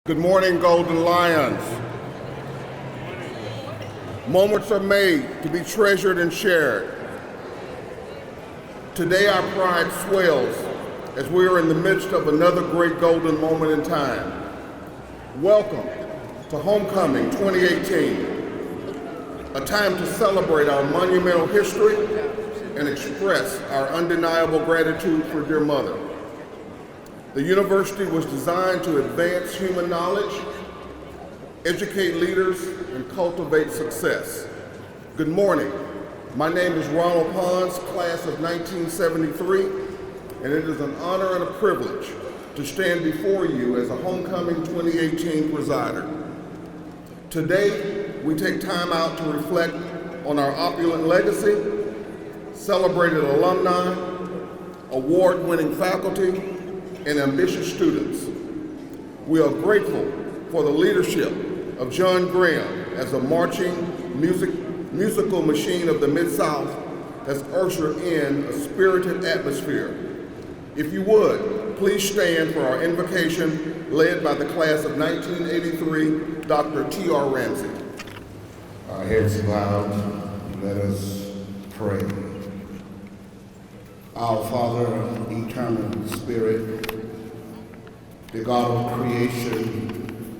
Good morning, Golden Lions. Moments are made to be treasured and shared. Today our pride swells as we are in the midst of another great golden moment in time. Welcome to Homecoming 2018, a time to celebrate our monumental history and express our undeniable gratitude for dear mother. The university was designed to advance human knowledge, educate leaders, and cultivate success. Good morning. My name is Ronald Pons, class of 1973, and it is an honor and a privilege to stand before you as a Homecoming 2018 presider. Today, we take time out to reflect on our opulent legacy, celebrated alumni, award-winning faculty, and ambitious students. We are grateful for the leadership of John Graham as a marching musical machine of the Mid-South has ushered in a spirited atmosphere. If you would, please stand for our invocation led by the class of 1983, Dr. T.R. Ramsey. Our heads bowed, let us pray. Our Father, eternal Spirit, the God of creation,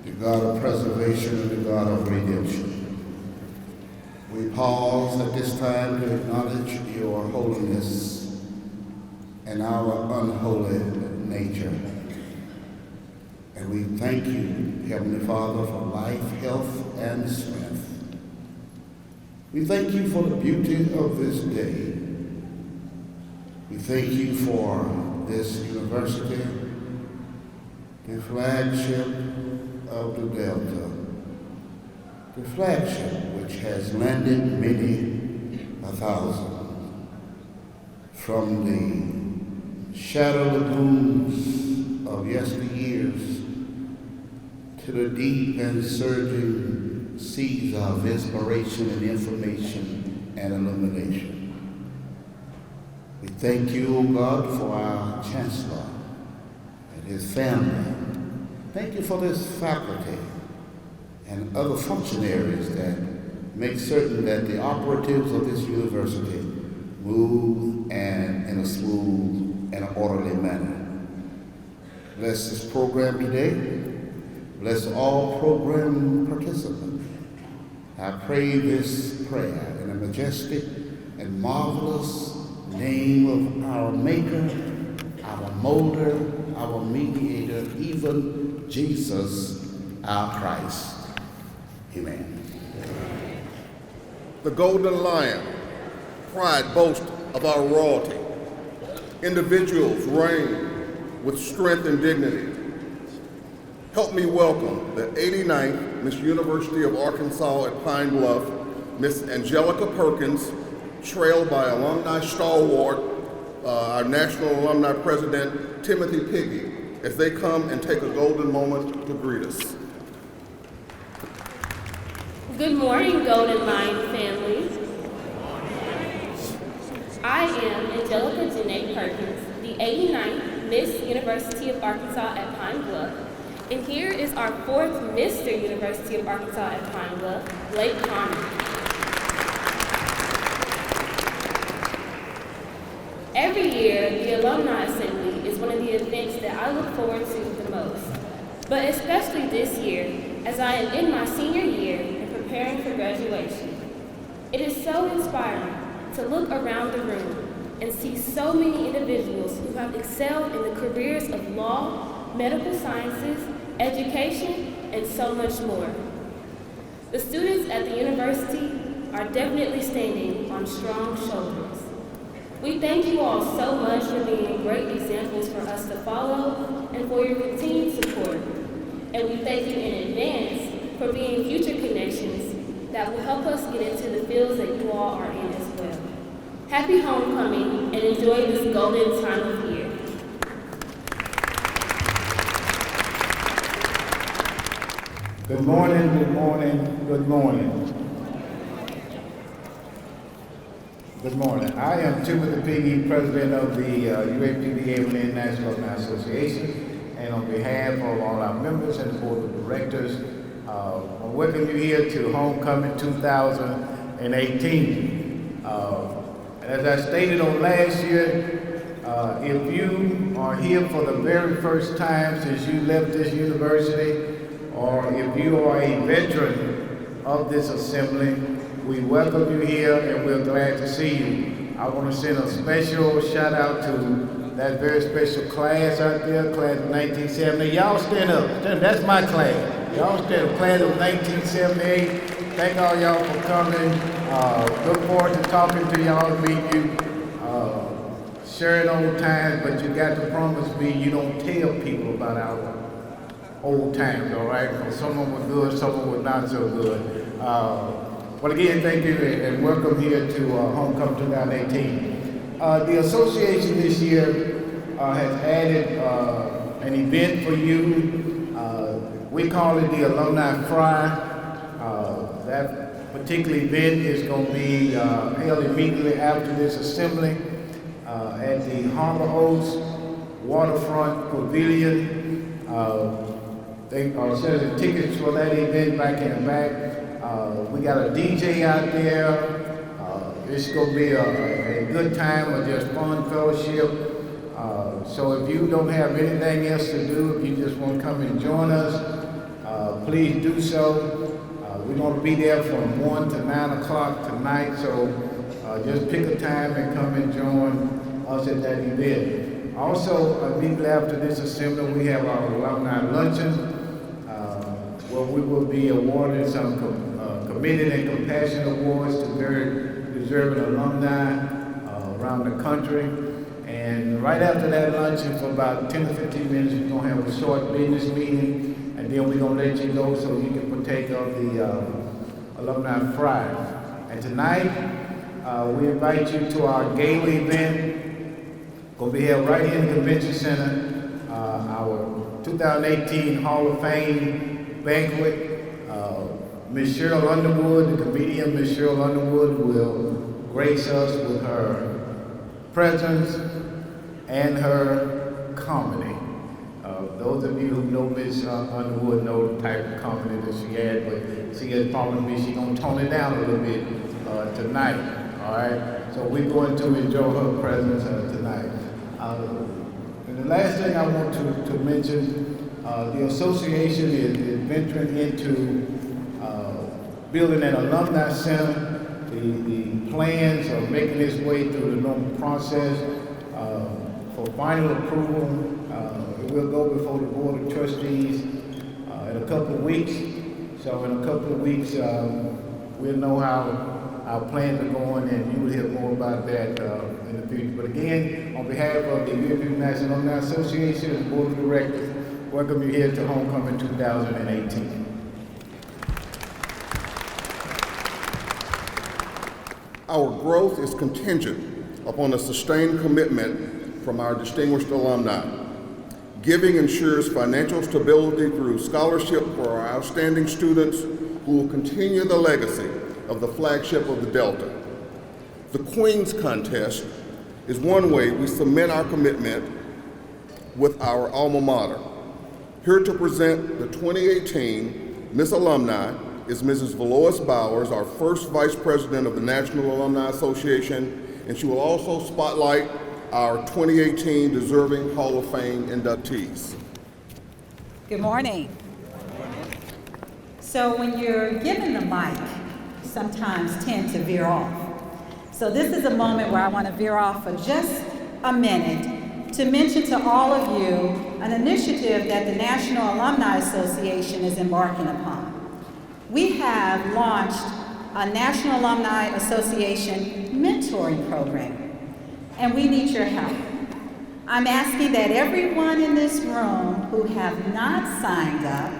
the God of preservation, and the God of redemption. We pause at this time to acknowledge your holiness and our unholy nature. And we thank you, Heavenly Father, for life, health, and strength. We thank you for the beauty of this day. We thank you for this university, the flagship of the Delta, the flagship which has landed many a thousand from the shadow lagoons of yesteryears to the deep and surging seas of inspiration and information and illumination. We thank you, O God, for our Chancellor and his family. Thank you for this faculty and other functionaries that make certain that the operatives of this university move and in a smooth and orderly manner. Bless this program today. Bless all program participants. I pray this prayer in a majestic and marvelous name of our Maker, our Molder, our Mediator, even Jesus, our Christ. Amen. The Golden Lion, pride, boast of our royalty. Individuals reign with strength and dignity. Help me welcome the 89th Miss University of Arkansas at Pine Bluff, Miss Angelica Perkins, trailed by alumni stalwart, our National Alumni President, Timothy Piggy, as they come and take a golden moment to greet us. Good morning, Golden Lion family. I am Angelica Janae Perkins, the 89th Miss University of Arkansas at Pine Bluff, and here is our 4th Mr. University of Arkansas at Pine Bluff, Blake Connor. Every year, the Alumni Assembly is one of the events that I look forward to the most, but especially this year, as I am in my senior year and preparing for graduation. It is so inspiring to look around the room and see so many individuals who have excelled in the careers of law, medical sciences, education, and so much more. The students at the university are definitely standing on strong shoulders. We thank you all so much for being great examples for us to follow and for your continued support. And we thank you in advance for being future connections that will help us get into the fields that you all are in as well. Happy homecoming and enjoy this golden time of year. Good morning, good morning, good morning. Good morning. I am Timothy Piggy, president of the UAPB-TV National Alumni Association, and on behalf of all our members and the board of directors, I welcome you here to Homecoming 2018. As I stated on last year, if you are here for the very first time since you left this university, or if you are a veteran of this assembly, we welcome you here and we're glad to see you. I want to send a special shout out to that very special class out there, class of 1970. Y'all stand up. That's my class. Y'all stand up. Class of 1978. Thank all y'all for coming. Look forward to talking to y'all, meet you, sharing old times, but you got to promise me you don't tell people about our old times, all right? Because some of them were good, some of them were not so good. But again, thank you and welcome here to Homecoming 2018. The association this year has added an event for you. We call it the Alumni Fry. That particular event is going to be held immediately after this assembly at the Harbor Oaks Waterfront Pavilion. They are selling tickets for that event back in the back. We got a DJ out there. It's going to be a good time of just fun fellowship. So if you don't have anything else to do, if you just want to come and join us, please do so. We're going to be there from 1 to 9 o'clock tonight, so just pick a time and come and join us at that event. Also, immediately after this assembly, we have our alumni luncheon, where we will be awarding some committed and compassion awards to very deserving alumni around the country. And right after that luncheon, for about 10 to 15 minutes, we're going to have a short business meeting, and then we're going to let you go so you can partake of the Alumni Fry. And tonight, we invite you to our gala event. Going to be held right here in the Convention Center, our 2018 Hall of Fame banquet. Ms. Cheryl Underwood, the comedian Ms. Cheryl Underwood, will grace us with her presence and her comedy. Those of you who know Ms. Underwood know the type of comedy that she had, but she has promised me she's going to tone it down a little bit tonight, all right? So we're going to enjoy her presence tonight. And the last thing I want to mention, the association is venturing into building an alumni center. The plans are making its way through the normal process for final approval. It will go before the Board of Trustees in a couple of weeks. So in a couple of weeks, we'll know how our plans are going, and you will hear more about that in the future. But again, on behalf of the UAPB National Alumni Association and the Board of Directors, welcome you here to Homecoming 2018. Our growth is contingent upon a sustained commitment from our distinguished alumni. Giving ensures financial stability through scholarship for our outstanding students who will continue the legacy of the flagship of the Delta. The Queen's Contest is one way we cement our commitment with our alma mater. Here to present the 2018 Miss Alumni is Mrs. Velois Bowers, our first Vice President of the National Alumni Association, and she will also spotlight our 2018 Deserving Hall of Fame inductees. Good morning. So when you're given the mic, you sometimes tend to veer off. So this is a moment where I want to veer off for just a minute to mention to all of you an initiative that the National Alumni Association is embarking upon. We have launched a National Alumni Association mentoring program, and we need your help. I'm asking that everyone in this room who have not signed up,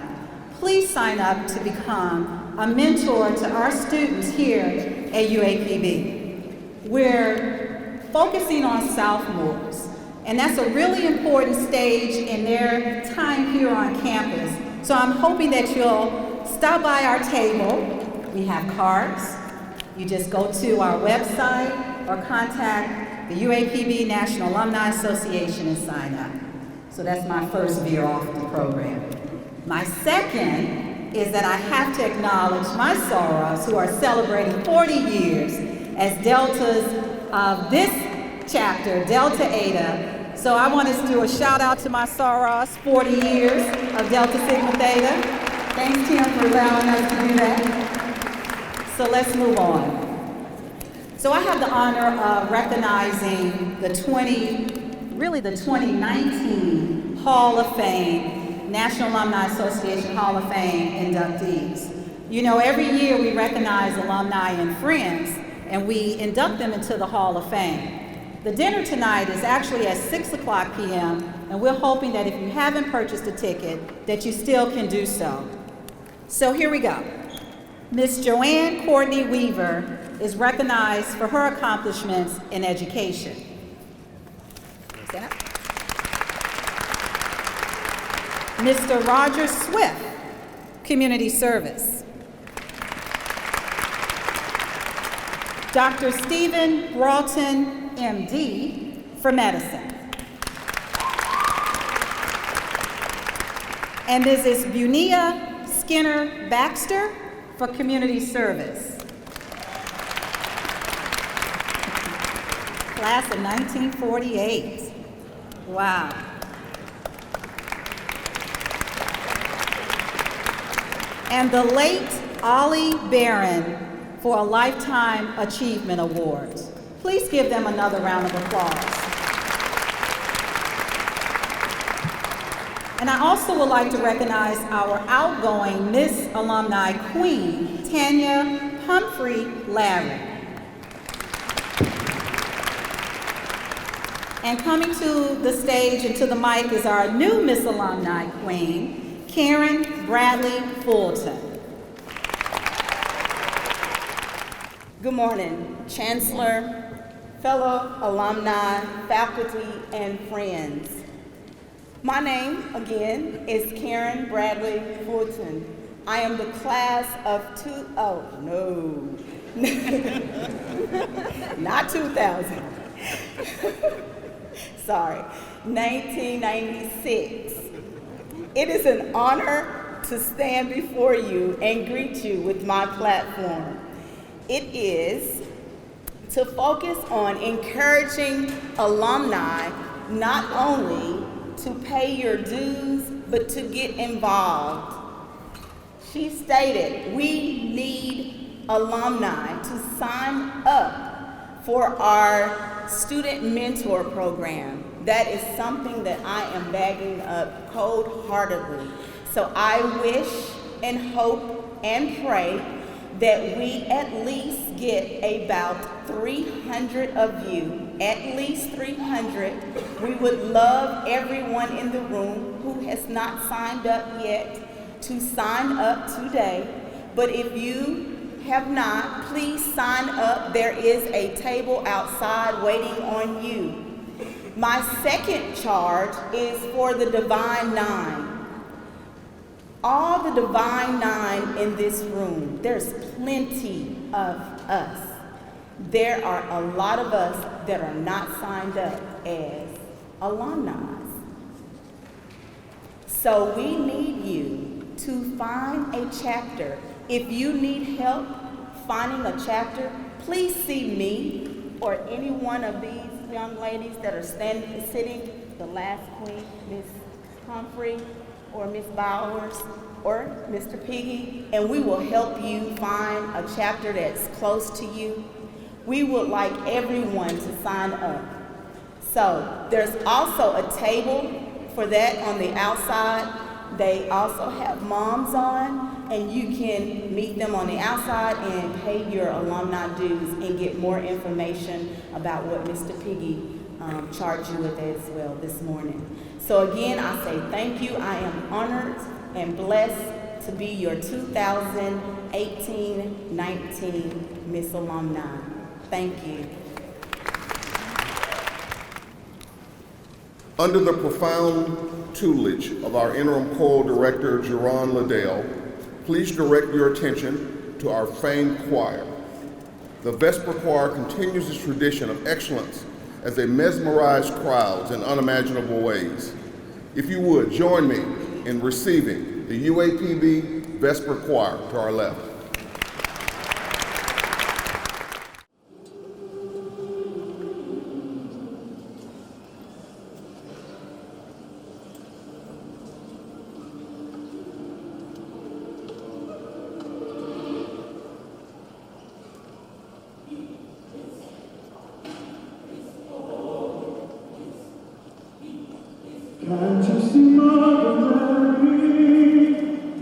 please sign up to become a mentor to our students here at UAPB. We're focusing on sophomores, and that's a really important stage in their time here on campus. So I'm hoping that you'll stop by our table. We have cards. You just go to our website or contact the UAPB National Alumni Association and sign up. So that's my first veer off the program. My second is that I have to acknowledge my sorors who are celebrating 40 years as Deltas of this chapter, Delta Eta. So I want to do a shout out to my sorors, 40 years of Delta Sigma Theta. Thanks, Tim, for allowing us to do that. So let's move on. So I have the honor of recognizing the 2019 Hall of Fame, National Alumni Association Hall of Fame inductees. You know, every year we recognize alumni and friends, and we induct them into the Hall of Fame. The dinner tonight is actually at 6 o'clock p.m., and we're hoping that if you haven't purchased a ticket, that you still can do so. So here we go. Miss Joanne Courtney Weaver is recognized for her accomplishments in education. Who's that? Mr. Roger Swift, community service. Dr. Stephen Broughton, MD, for medicine. And Mrs. Bunia Skinner Baxter for community service. Class of 1948. Wow. And the late Ollie Barron for a Lifetime Achievement Award. Please give them another round of applause. And I also would like to recognize our outgoing Miss Alumni Queen, Tanya Humphrey Larry. And coming to the stage and to the mic is our new Miss Alumni Queen, Karen Bradley Fulton. Good morning, Chancellor, fellow alumni, faculty, and friends. My name, again, is Karen Bradley Fulton. I am the class of not 2000. Sorry, 1996. It is an honor to stand before you and greet you with my platform. It is to focus on encouraging alumni not only to pay your dues, but to get involved. She stated, we need alumni to sign up for our student mentor program. That is something that I am bagging up cold-heartedly. So I wish and hope and pray that we at least get about 300 of you, at least 300. We would love everyone in the room who has not signed up yet to sign up today. But if you have not, please sign up. There is a table outside waiting on you. My second charge is for the Divine Nine. All the Divine Nine in this room, there's plenty of us. There are a lot of us that are not signed up as alumni. So we need you to find a chapter. If you need help finding a chapter, please see me or any one of these young ladies that are sitting, the last queen, Miss Humphrey, or Miss Bowers, or Mr. Piggy, and we will help you find a chapter that's close to you. We would like everyone to sign up. So there's also a table for that on the outside. They also have moms on, and you can meet them on the outside and pay your alumni dues and get more information about what Mr. Piggy charged you with as well this morning. So again, I say thank you. I am honored and blessed to be your 2018-19 Miss Alumni. Thank you. Under the profound tutelage of our interim choral director, Jerron Liddell, please direct your attention to our famed choir. The Vesper Choir continues its tradition of excellence as they mesmerize crowds in unimaginable ways. If you would, join me in receiving the UAPB Vesper Choir to our left. Can't you see Mother Mary,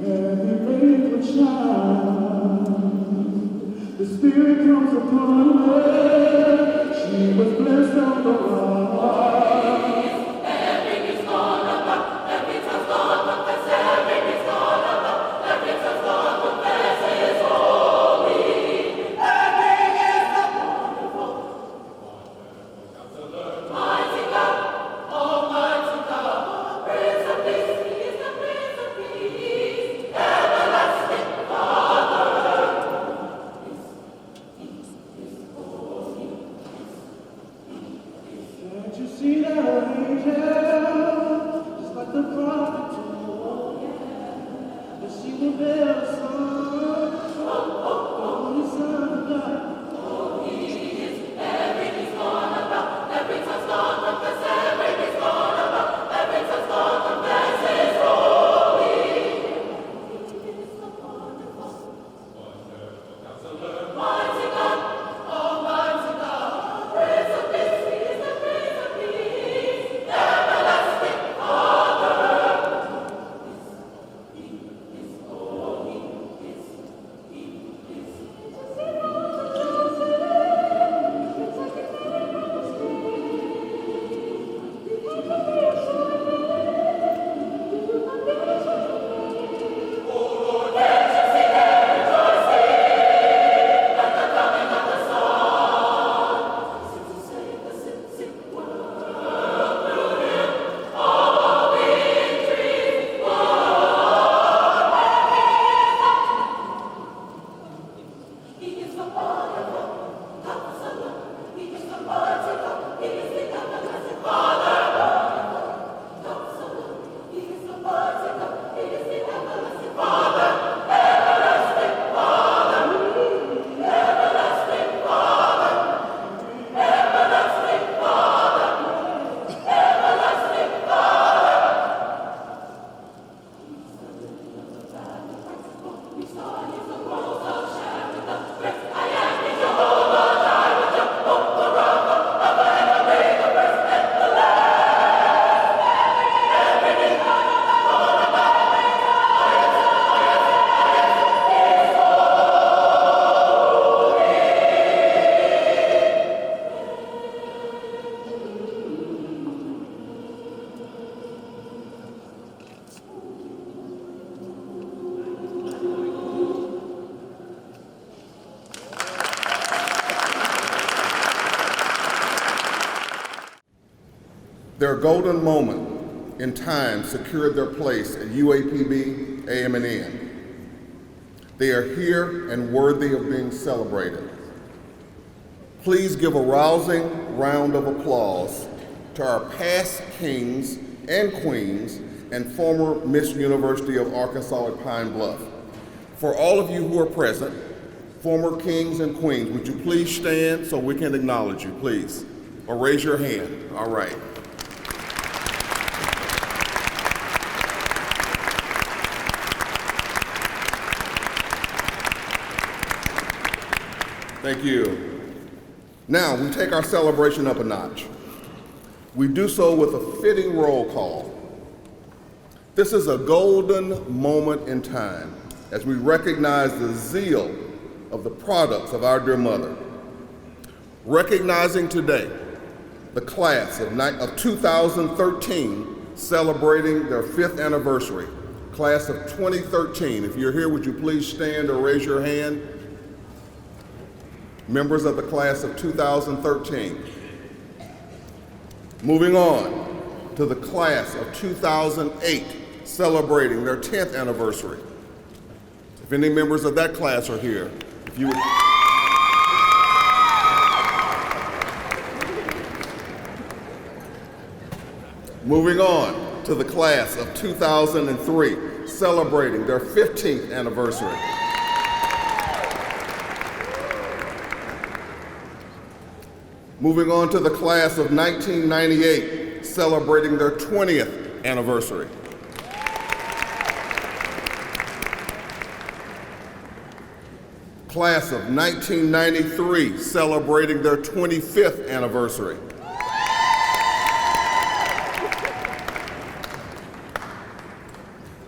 every faithful child? The Spirit comes upon her, she was blessed on the rock. Every knee's gonna bow, every tongue's gonna confess, every knee's gonna bow, every tongue's gonna confess His holy. Every is the wonderful, mighty God, Almighty God, Prince of Peace, He is the Prince of Peace, everlasting Father. Can't you see that angel, just like the prophet told, that she will bear a son, the only Son of God. Every knee's gonna bow, every tongue's gonna confess, every knee's gonna bow, every tongue's gonna confess His holy. Mighty God, Almighty God, Prince of Peace, He is the Prince of Peace, everlasting Father. He is the wonderful Counselor, He is the mighty God, He is the everlasting Father. Counselor, He is the mighty God, He is the everlasting Father. Everlasting Father, everlasting Father, everlasting Father, everlasting Father. We saw His the rose of Sharon, the rest I am in Jehovah, Jireh, Jehovah Rapha, Alpha and Omega, first and the last. Every knee gonna bow, Their golden moment in time secured their place at UAPB AM&N. They are here and worthy of being celebrated. Please give a rousing round of applause to our past kings and queens and former Miss University of Arkansas at Pine Bluff. For all of you who are present, former kings and queens, would you please stand so we can acknowledge you, please? Or raise your hand. All right. Thank you. Now, we take our celebration up a notch. We do so with a fitting roll call. This is a golden moment in time as we recognize the zeal of the products of our dear mother. Recognizing today the class of 2013 celebrating their 5th anniversary. Class of 2013, if you're here, would you please stand or raise your hand? Members of the class of 2013. Moving on to the class of 2008, celebrating their 10th anniversary. If any members of that class are here, if you would. Moving on to the class of 2003, celebrating their 15th anniversary. Moving on to the class of 1998, celebrating their 20th anniversary. Class of 1993, celebrating their 25th anniversary.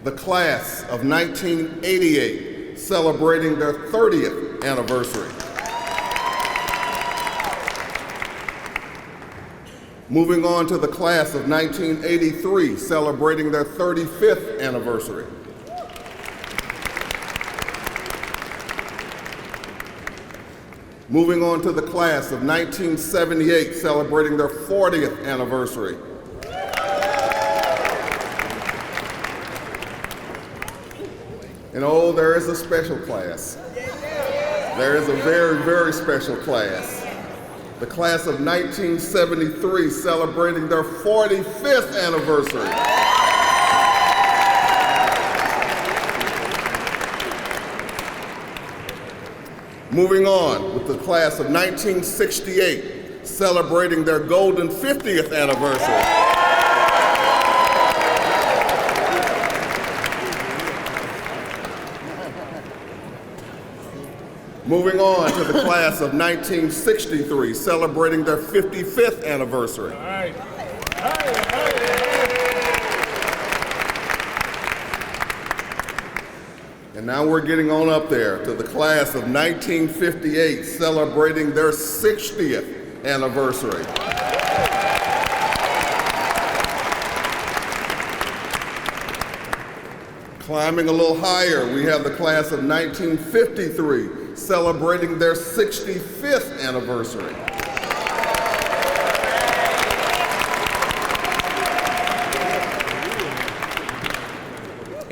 The class of 1988, celebrating their 30th anniversary. Moving on to the class of 1983, celebrating their 35th anniversary. Moving on to the class of 1978, celebrating their 40th anniversary. And oh, there is a special class. There is a very, very special class. The class of 1973, celebrating their 45th anniversary. Moving on with the class of 1968, celebrating their golden 50th anniversary. Moving on to the class of 1963, celebrating their 55th anniversary. And now we're getting on up there to the class of 1958, celebrating their 60th anniversary. Climbing a little higher, we have the class of 1953, celebrating their 65th anniversary.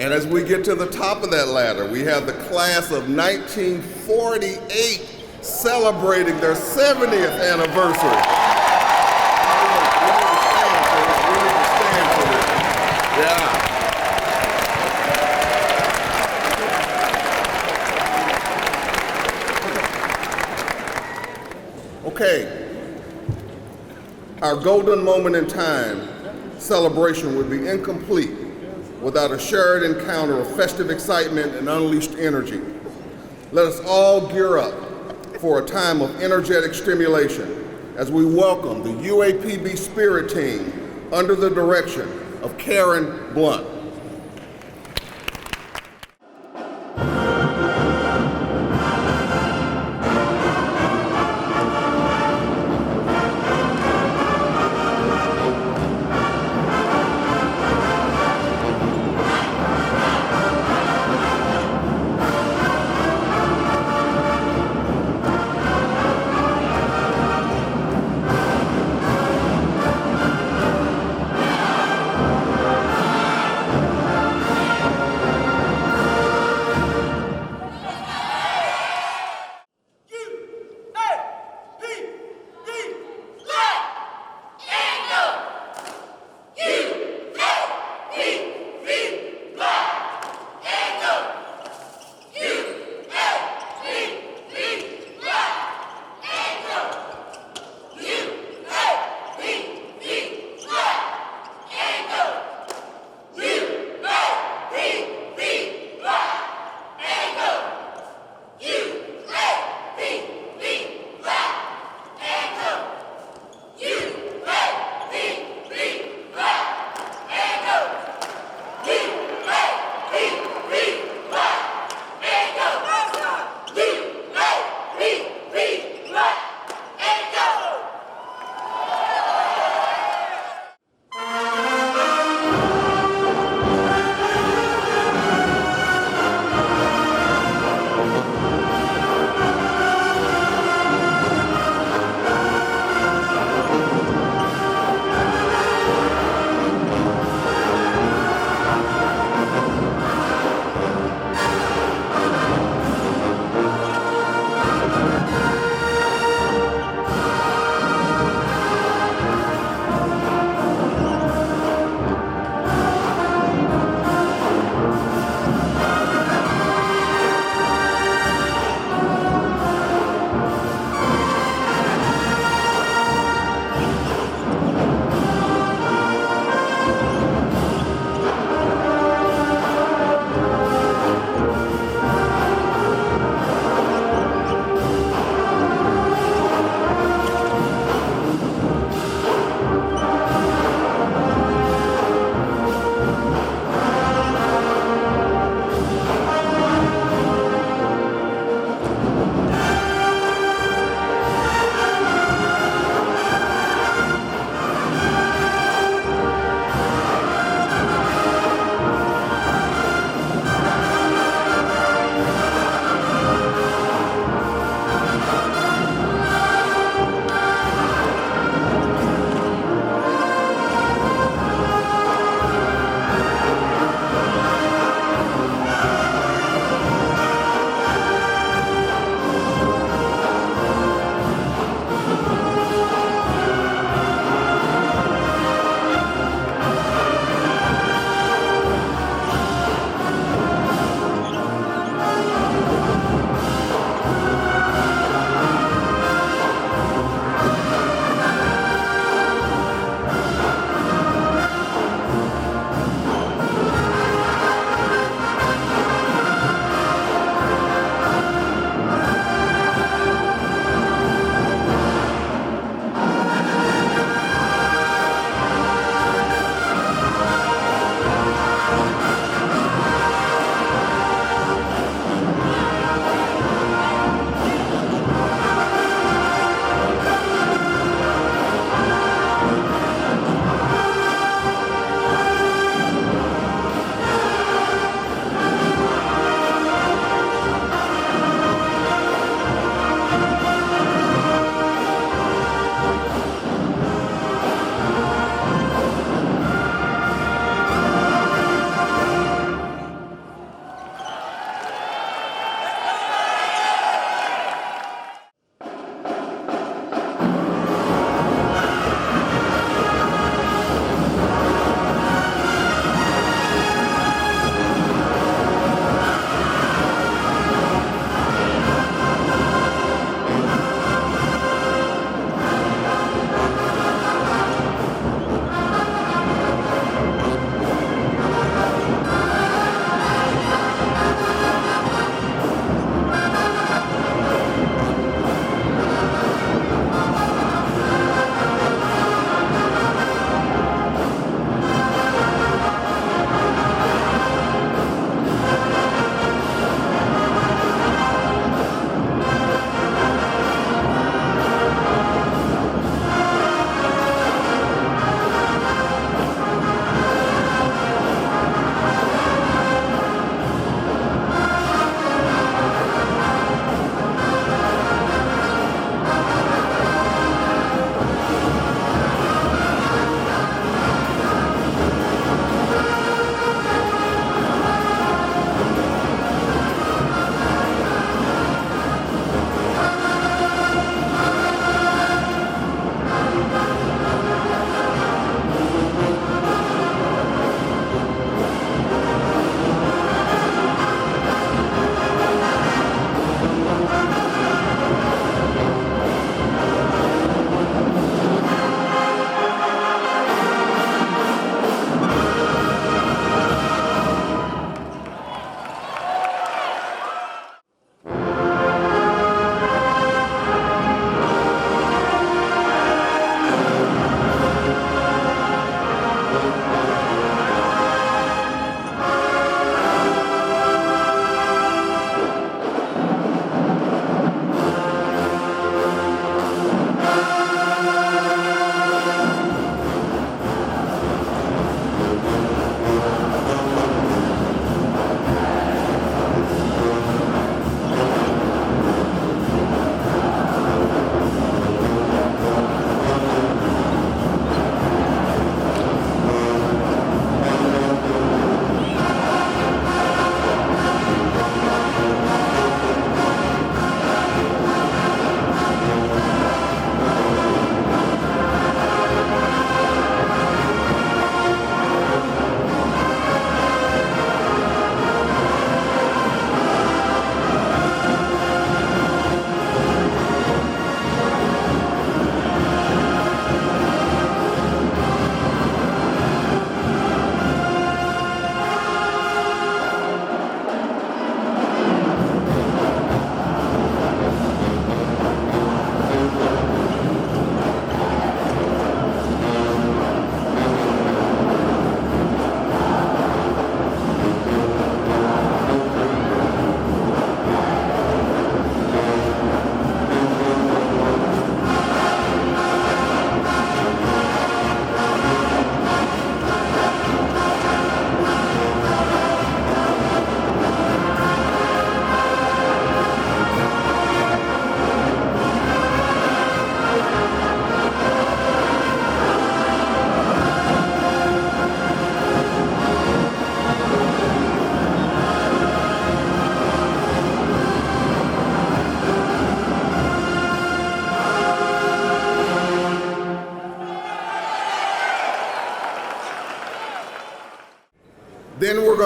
And as we get to the top of that ladder, we have the class of 1948, celebrating their 70th anniversary. Yeah. Okay, our golden moment in time celebration would be incomplete without a shared encounter of festive excitement and unleashed energy. Let us all gear up for a time of energetic stimulation as we welcome the UAPB Spirit Team under the direction of Karen Blunt.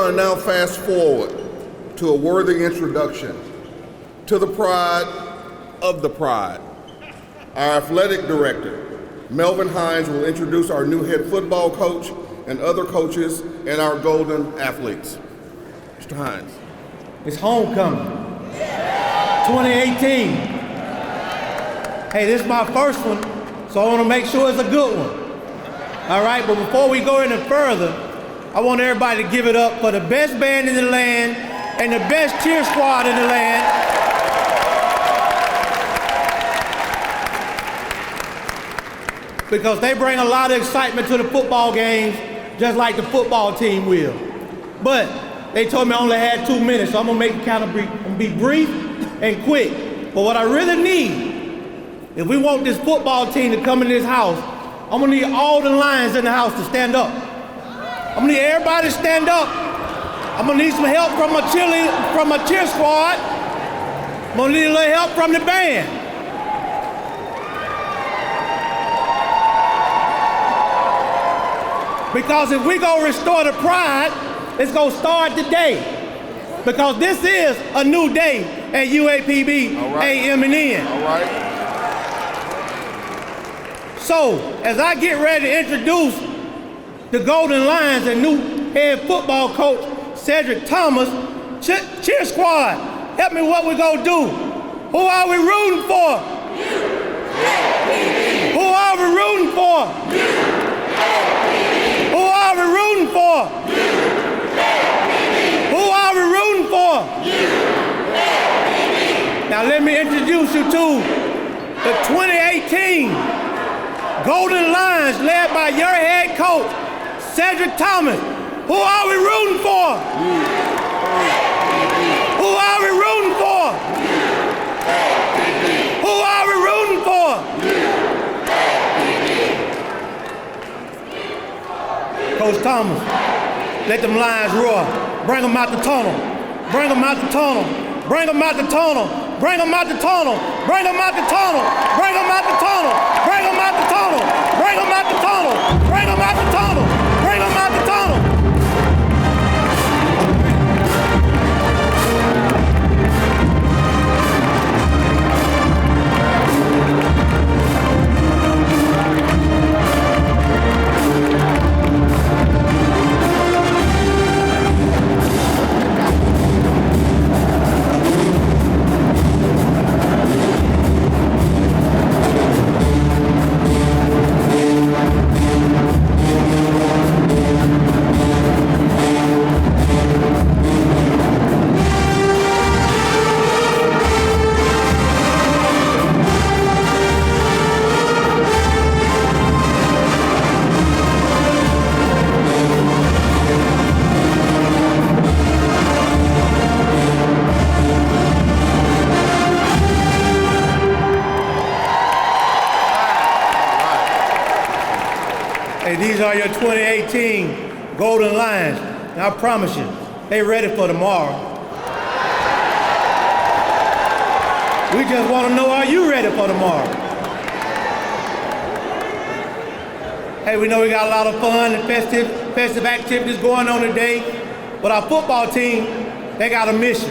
are now fast forward to a worthy introduction to the pride of the pride. Our athletic director, Melvin Hines, will introduce our new head football coach and other coaches and our golden athletes. Mr. Hines. It's homecoming, 2018. Hey, this is my first one, so I want to make sure it's a good one. All right, but before we go any further, I want everybody to give it up for the best band in the land and the best cheer squad in the land. Because they bring a lot of excitement to the football games, just like the football team will. But they told me I only had 2 minutes, so I'm gonna make it kind of brief. I'm gonna be brief and quick. But what I really need, if we want this football team to come in this house, I'm gonna need all the Lions in the house to stand up. I'm gonna need everybody to stand up. I'm gonna need some help from my cheer squad. I'm gonna need a little help from the band. Because if we gonna restore the pride, it's gonna start today. Because this is a new day at UAPB, AM and N. All right. So, as I get ready to introduce the Golden Lions and new head football coach, Cedric Thomas, cheer squad, help me what we gonna do. Who are we rooting for? Who are we rooting for? Who are we rooting for? Who are we rooting for? Now let me introduce you to the 2018 Golden Lions led by your head coach, Cedric Thomas. Who are we rooting for? Who are we rooting for? Who are we rooting for? Coach Thomas, let them Lions roar. Bring them out the tunnel. Bring them out the tunnel. Bring them out the tunnel. Bring them out the tunnel. Bring them out the tunnel. Bring them out the tunnel. Bring them out the tunnel. Bring them out the tunnel. Bring them out the tunnel. Bring them out the tunnel. These are your 2018 Golden Lions. Now I promise you, they ready for tomorrow. We just want to know, are you ready for tomorrow? Hey, we know we got a lot of fun and festive activities going on today, but our football team, they got a mission.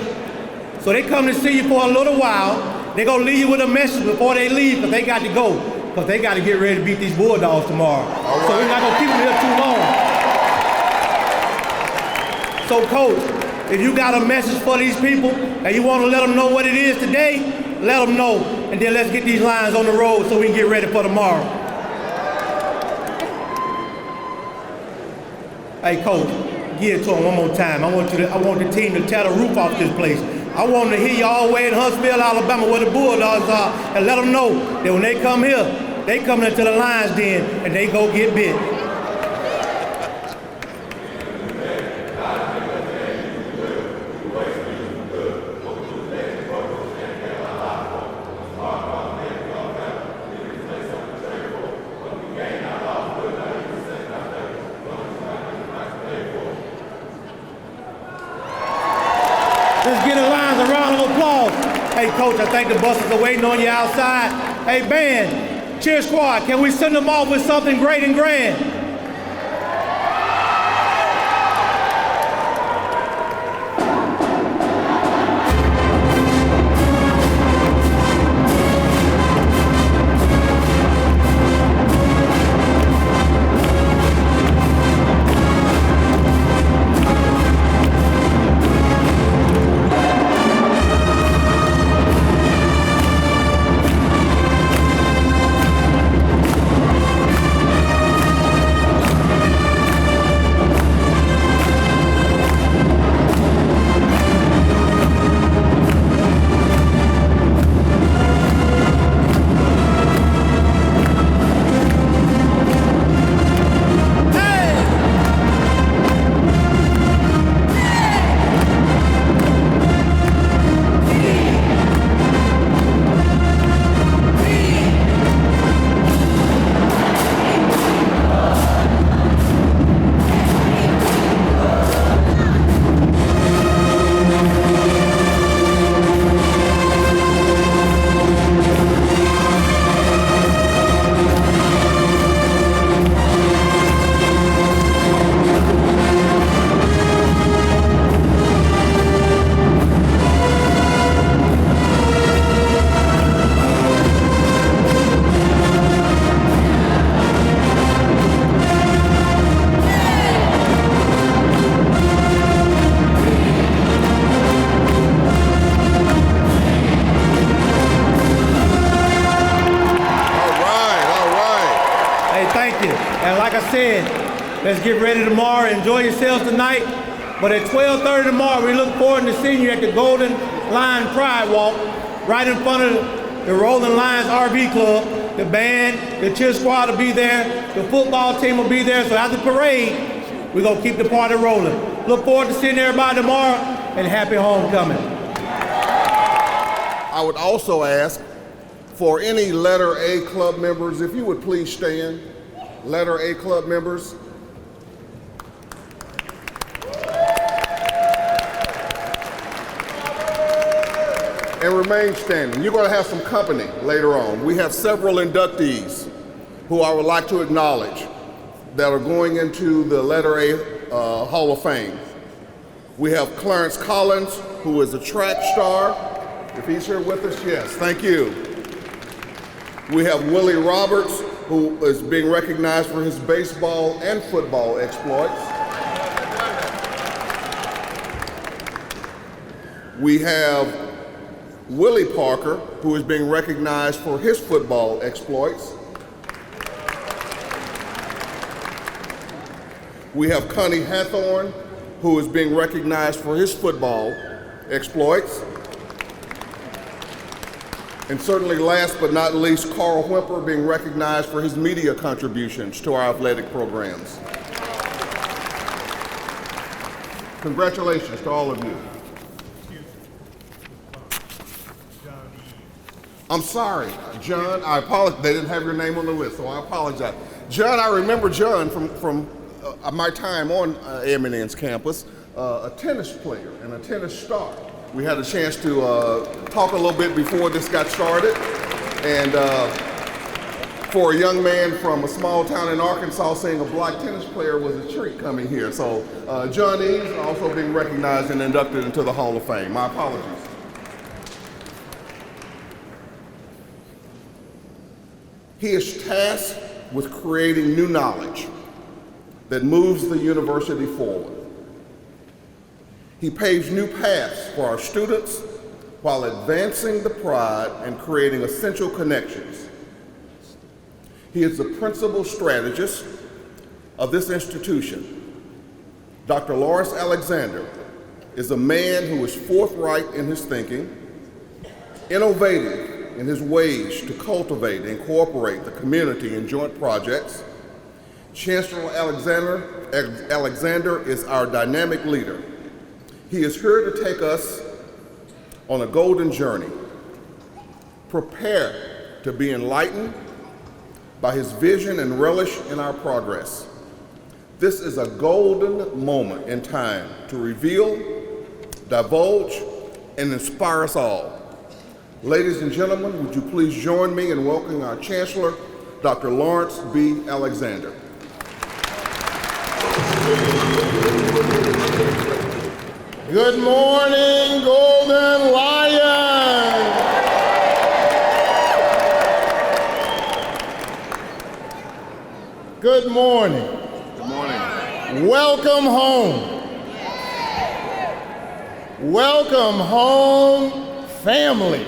So they come to see you for a little while. They're going to leave you with a message before they leave, because they got to go. Because they got to get ready to beat these Bulldogs tomorrow. So we're not going to keep them here too long. So, Coach, if you got a message for these people and you want to let them know what it is today, let them know. And then let's get these Lions on the road so we can get ready for tomorrow. Hey, Coach, give it to them one more time. I want the team to tear the roof off this place. I want them to hear you all the way in Huntsville, Alabama, where the Bulldogs are, and let them know that when they come here, they coming into the Lions Den and they go get bit. Let's get the Lions a round of applause. Hey, Coach, I think the buses are waiting on you outside. Hey, band, cheer squad, can we send them off with something great and grand? And like I said, let's get ready tomorrow. Enjoy yourselves tonight. But at 12:30 tomorrow, we look forward to seeing you at the Golden Line Pride Walk, right in front of the Rolling Lions RV Club. The band, the cheer squad will be there. The football team will be there. So after the parade, we're going to keep the party rolling. Look forward to seeing everybody tomorrow, and happy homecoming. I would also ask for any letter A club members, if you would please stand. Letter A club members. And remain standing. You're going to have some company later on. We have several inductees who I would like to acknowledge that are going into the letter A Hall of Fame. We have Clarence Collins, who is a track star. If he's here with us, yes, thank you. We have Willie Roberts, who is being recognized for his baseball and football exploits. We have Willie Parker, who is being recognized for his football exploits. We have Connie Hathorn, who is being recognized for his football exploits. And certainly last but not least, Carl Whimper being recognized for his media contributions to our athletic programs. Congratulations to all of you. I'm sorry, John, I apologize. They didn't have your name on the list, so I apologize. John, I remember John from my time on Eminence campus, a tennis player and a tennis star. We had a chance to talk a little bit before this got started. And for a young man from a small town in Arkansas, seeing a black tennis player was a treat coming here. So John Eves also being recognized and inducted into the Hall of Fame. My apologies. He is tasked with creating new knowledge that moves the university forward. He paves new paths for our students while advancing the pride and creating essential connections. He is the principal strategist of this institution. Dr. Lawrence Alexander is a man who is forthright in his thinking, innovative in his ways to cultivate and incorporate the community in joint projects. Chancellor Alexander is our dynamic leader. He is here to take us on a golden journey. Prepare to be enlightened by his vision and relish in our progress. This is a golden moment in time to reveal, divulge, and inspire us all. Ladies and gentlemen, would you please join me in welcoming our Chancellor, Dr. Lawrence B. Alexander. Good morning, Golden Lions! Good morning. Good morning. Welcome home. Welcome home, family,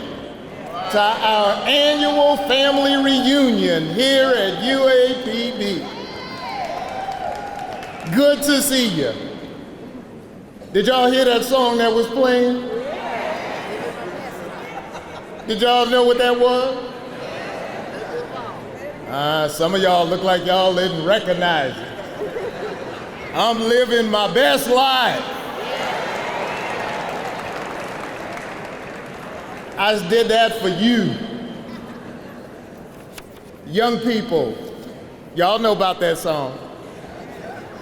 to our annual family reunion here at UAPB. Good to see you. Did y'all hear that song that was playing? Did y'all know what that was? Some of y'all look like y'all didn't recognize it. I'm living my best life. I did that for you. Young people, y'all know about that song.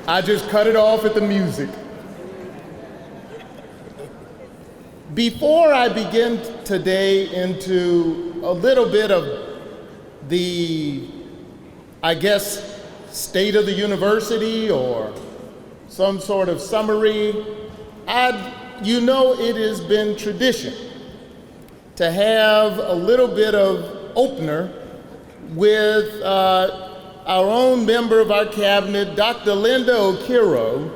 I just cut it off at the music. Before I begin today into a little bit of the, I guess, state of the university or some sort of summary, you know it has been tradition to have a little bit of opener with our own member of our cabinet, Dr. Linda Okiro,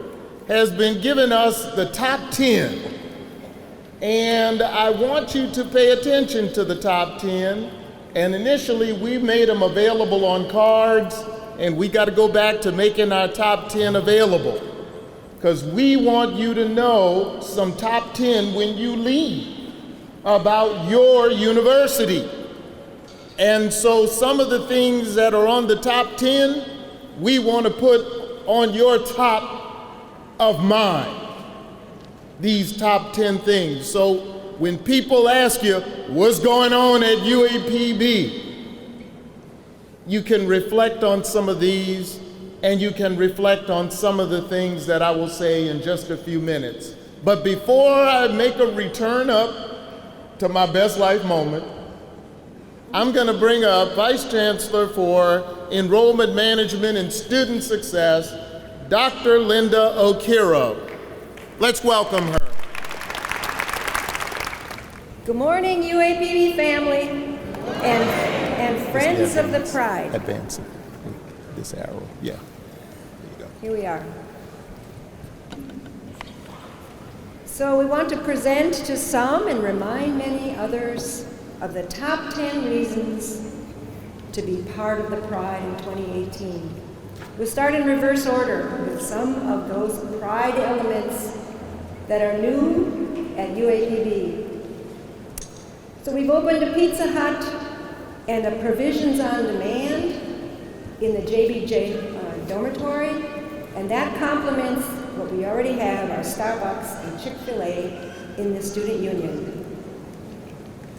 has been giving us the top 10. And I want you to pay attention to the top 10. And initially, we made them available on cards. and we got to go back to making our top 10 available, because we want you to know some top 10 when you leave about your university. And so some of the things that are on the top 10, we want to put on your top of mind, these top 10 things. So when people ask you, what's going on at UAPB? You can reflect on some of these, and you can reflect on some of the things that I will say in just a few minutes. But before I make a return up to my best life moment, I'm going to bring up Vice Chancellor for Enrollment Management and Student Success, Dr. Linda Okiro. Let's welcome her. Good morning, UAPB family and friends of the Pride. Advance this arrow. Yeah. There you go. Here we are. So we want to present to some and remind many others of the top 10 reasons to be part of the Pride in 2018. We'll start in reverse order with some of those Pride elements that are new at UAPB. So we've opened a Pizza Hut and a Provisions on Demand in the JBJ dormitory, and that complements what we already have, our Starbucks and Chick-fil-A in the student union.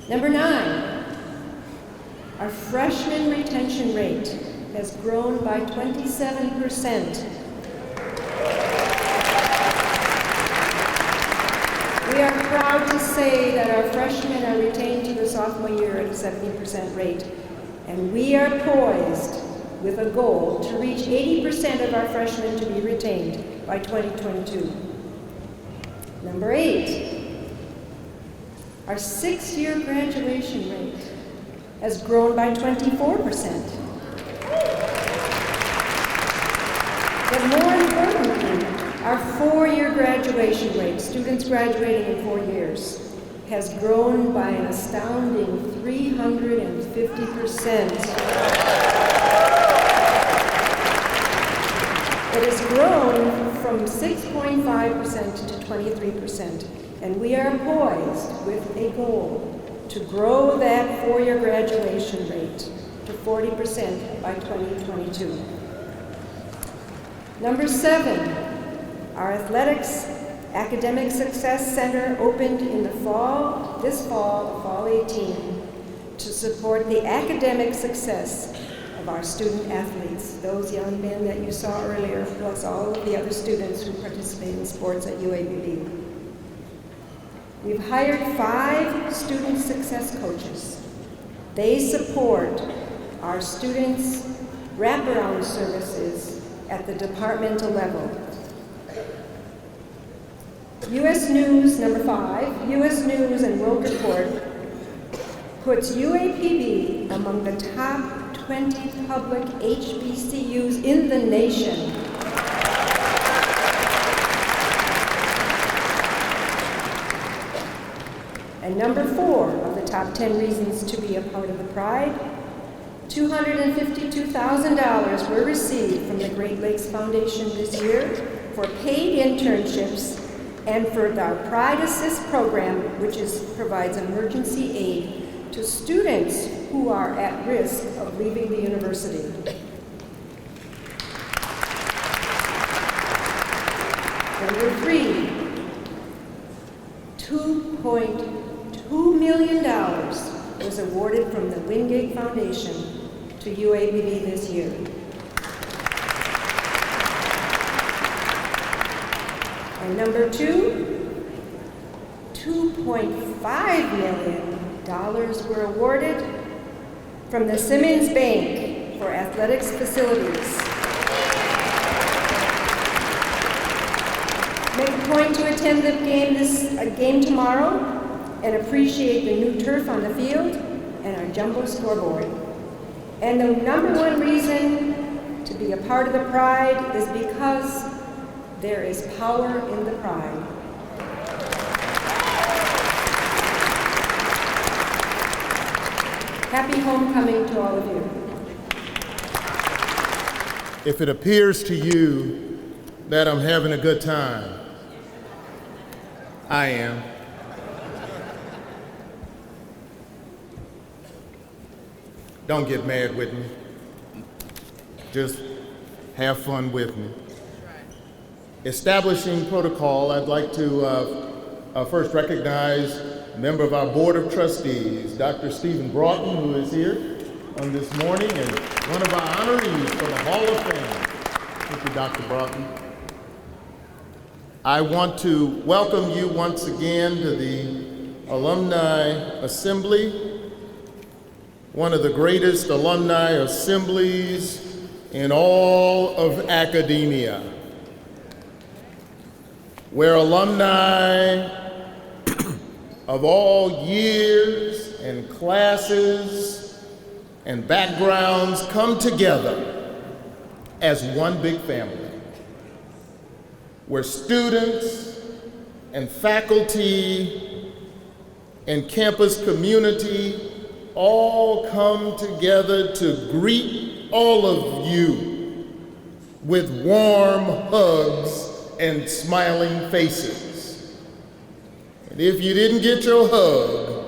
Number 9, our freshman retention rate has grown by 27%. We are proud to say that our freshmen are retained to the sophomore year at a 70% rate, and we are poised with a goal to reach 80% of our freshmen to be retained by 2022. Number 8, our 6-year graduation rate has grown by 24%. But more importantly, our 4-year graduation rate, students graduating in 4 years, has grown by an astounding 350%. It has grown from 6.5% to 23%, and we are poised with a goal to grow that 4-year graduation rate to 40% by 2022. Number 7, our Athletics Academic Success Center opened in the fall 18, to support the academic success of our student athletes, those young men that you saw earlier, plus all of the other students who participate in sports at UAPB. We've hired 5 student success coaches. They support our students' wraparound services at the departmental level. U.S. News, number 5, U.S. News and World Report puts UAPB among the top 20 public HBCUs in the nation. And number 4 of the top 10 reasons to be a part of the Pride, $252,000 were received from the Great Lakes Foundation this year for paid internships and for our Pride Assist program, which provides emergency aid to students who are at risk of leaving the university. Number 3, $2.2 million was awarded from the Wingate Foundation to UAPB this year. And number 2, $2.5 million were awarded from the Simmons Bank for athletics facilities. Make a point to attend the game tomorrow and appreciate the new turf on the field and our jumbo scoreboard. And the number 1 reason to be a part of the Pride is because there is power in the Pride. Happy homecoming to all of you. if it appears to you that I'm having a good time, I am. Don't get mad with me. Just have fun with me. Establishing protocol, I'd like to first recognize a member of our Board of Trustees, Dr. Stephen Broughton, who is here on this morning, and one of our honorees for the Hall of Fame. Thank you, Dr. Broughton. I want to welcome you once again to the Alumni Assembly, one of the greatest alumni assemblies in all of academia, where alumni of all years and classes and backgrounds come together as one big family, where students and faculty and campus community all come together to greet all of you with warm hugs and smiling faces. And if you didn't get your hug,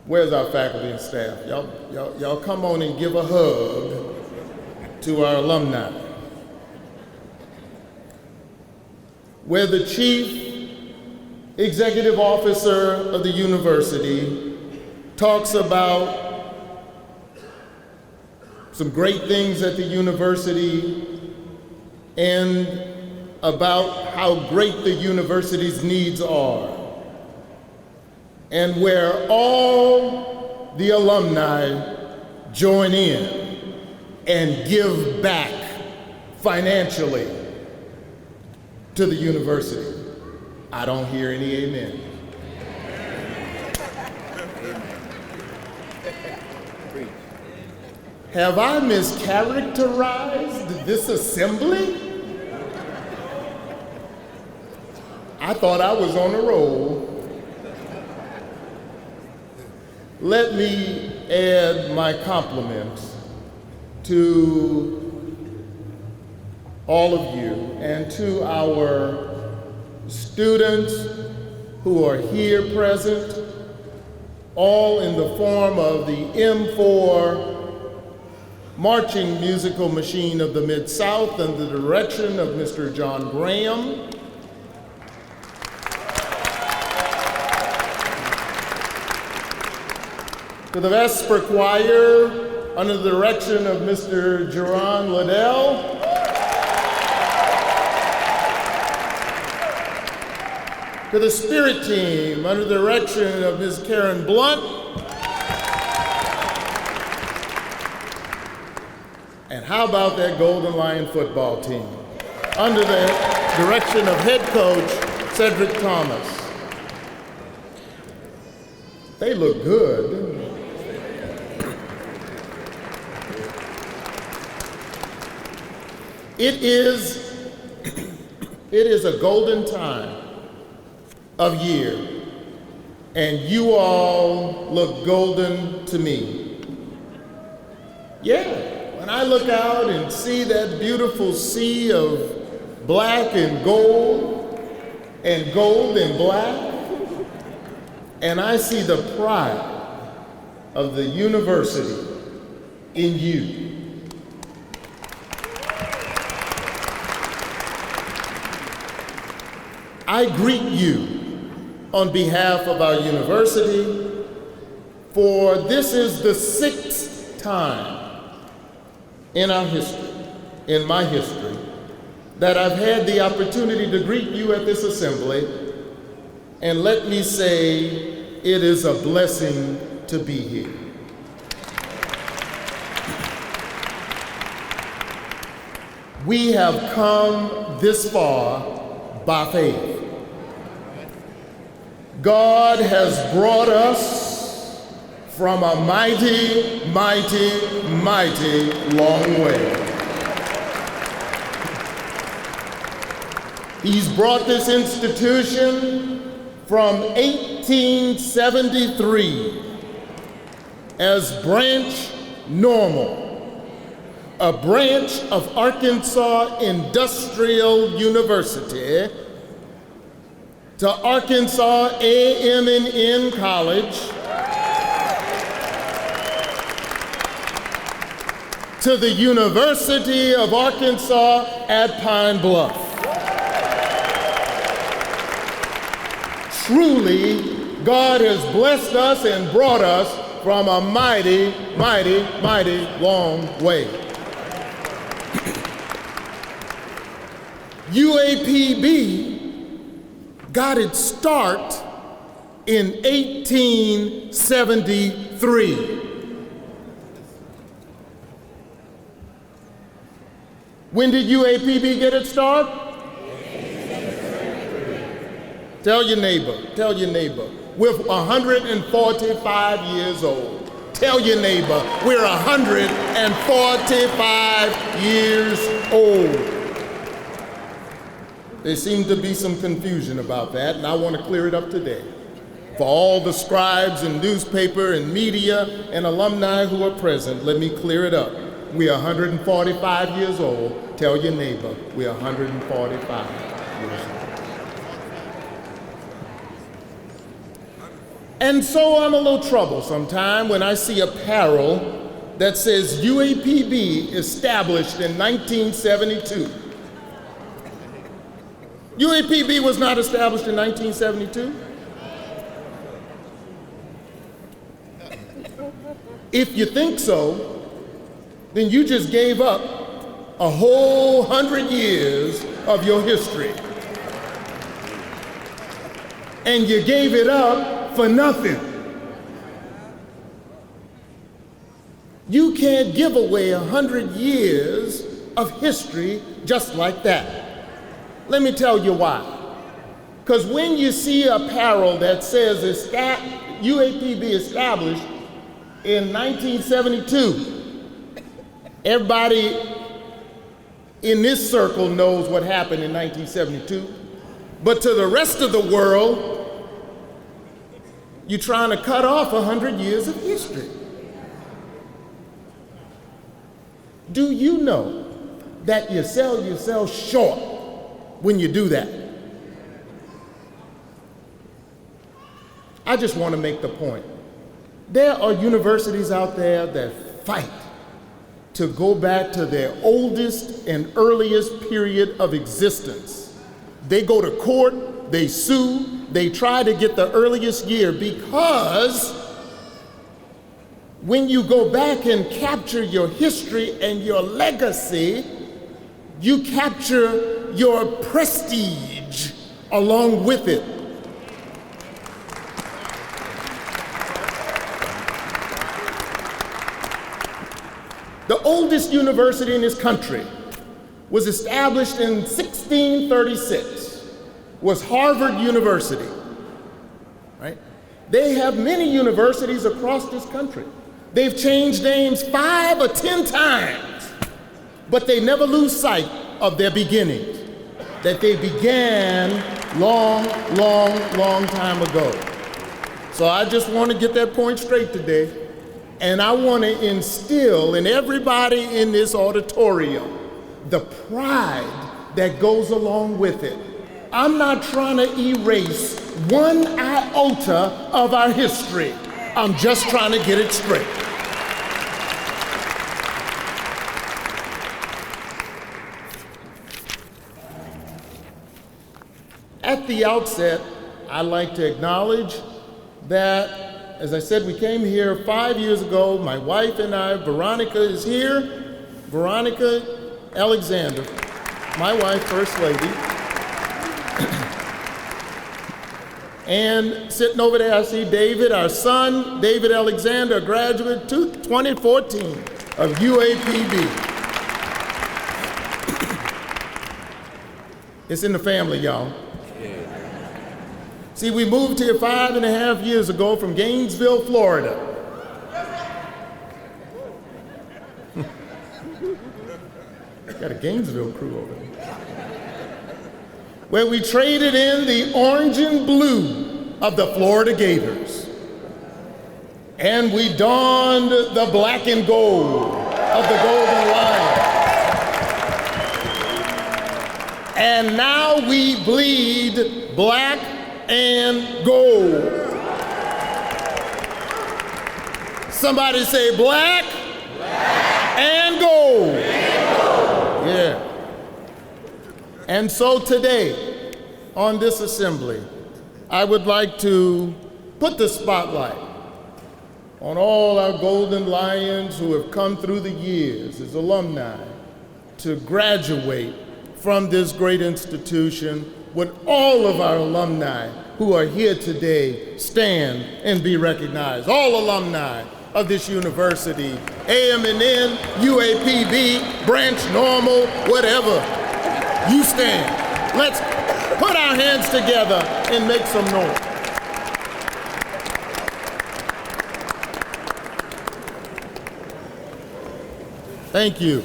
where's our faculty and staff? Y'all come on and give a hug to our alumni. Where the chief executive officer of the university talks about some great things at the university and about how great the university's needs are, and where all the alumni join in and give back financially to the university. I don't hear any amen. Have I mischaracterized this assembly? I thought I was on a roll. Let me add my compliments to all of you and to our students who are here present, all in the form of the M4 marching musical machine of the Mid-South under the direction of Mr. John Graham. To the Vesper Choir under the direction of Mr. Jerron Liddell. To the Spirit Team under the direction of Ms. Karen Blunt. And how about that Golden Lion football team under the direction of head coach Cedric Thomas? They look good, didn't they? It is a golden time of year, and you all look golden to me. Yeah, when I look out and see that beautiful sea of black and gold and black, and I see the pride of the university in you. I greet you on behalf of our university, for this is the 6th time in our history, in my history, that I've had the opportunity to greet you at this assembly, and let me say, it is a blessing to be here. We have come this far by faith. God has brought us from a mighty, mighty, mighty long way. He's brought this institution from 1873 as Branch Normal a branch of Arkansas Industrial University, to Arkansas AM&N College, to the University of Arkansas at Pine Bluff. Truly, God has blessed us and brought us from a mighty, mighty, mighty long way. UAPB got its start in 1873. When did UAPB get its start? Tell your neighbor, we're 145 years old. Tell your neighbor, we're 145 years old. There seemed to be some confusion about that, and I want to clear it up today. For all the scribes and newspaper and media and alumni who are present, let me clear it up. We are 145 years old. Tell your neighbor, we're 145 years old. And so I'm a little troubled sometimes when I see apparel that says UAPB established in 1972. UAPB was not established in 1972. If you think so, then you just gave up a whole 100 years of your history. And you gave it up for nothing. You can't give away 100 years of history just like that. Let me tell you why. Because when you see apparel that says UAPB established in 1972, everybody in this circle knows what happened in 1972. But to the rest of the world, you're trying to cut off 100 years of history. Do you know that you sell yourself short when you do that? I just want to make the point. There are universities out there that fight to go back to their oldest and earliest period of existence. They go to court, they sue, they try to get the earliest year, because when you go back and capture your history and your legacy, you capture your prestige along with it. The oldest university in this country was established in 1636, was Harvard University, right? They have many universities across this country. They've changed names 5 or 10 times, but they never lose sight of their beginnings, that they began long, long, long time ago. So I just want to get that point straight today, and I want to instill in everybody in this auditorium the pride that goes along with it. I'm not trying to erase one iota of our history. I'm just trying to get it straight. At the outset, I'd like to acknowledge that, as I said, we came here 5 years ago. My wife and I, Veronica is here. Veronica Alexander, my wife, First Lady. And sitting over there, I see David, our son, David Alexander, a graduate 2014 of UAPB. It's in the family, y'all. See, we moved here 5.5 years ago from Gainesville, Florida. Got a Gainesville crew over there. Where we traded in the orange and blue of the Florida Gators. And we donned the black and gold of the Golden Lion. And now we bleed black and gold. Somebody say black, and gold. Yeah. And so today, on this assembly, I would like to put the spotlight on all our Golden Lions who have come through the years as alumni to graduate from this great institution. Would all of our alumni who are here today stand and be recognized? All alumni of this university, AM&N, UAPB, Branch Normal, whatever, you stand. Let's put our hands together and make some noise. Thank you.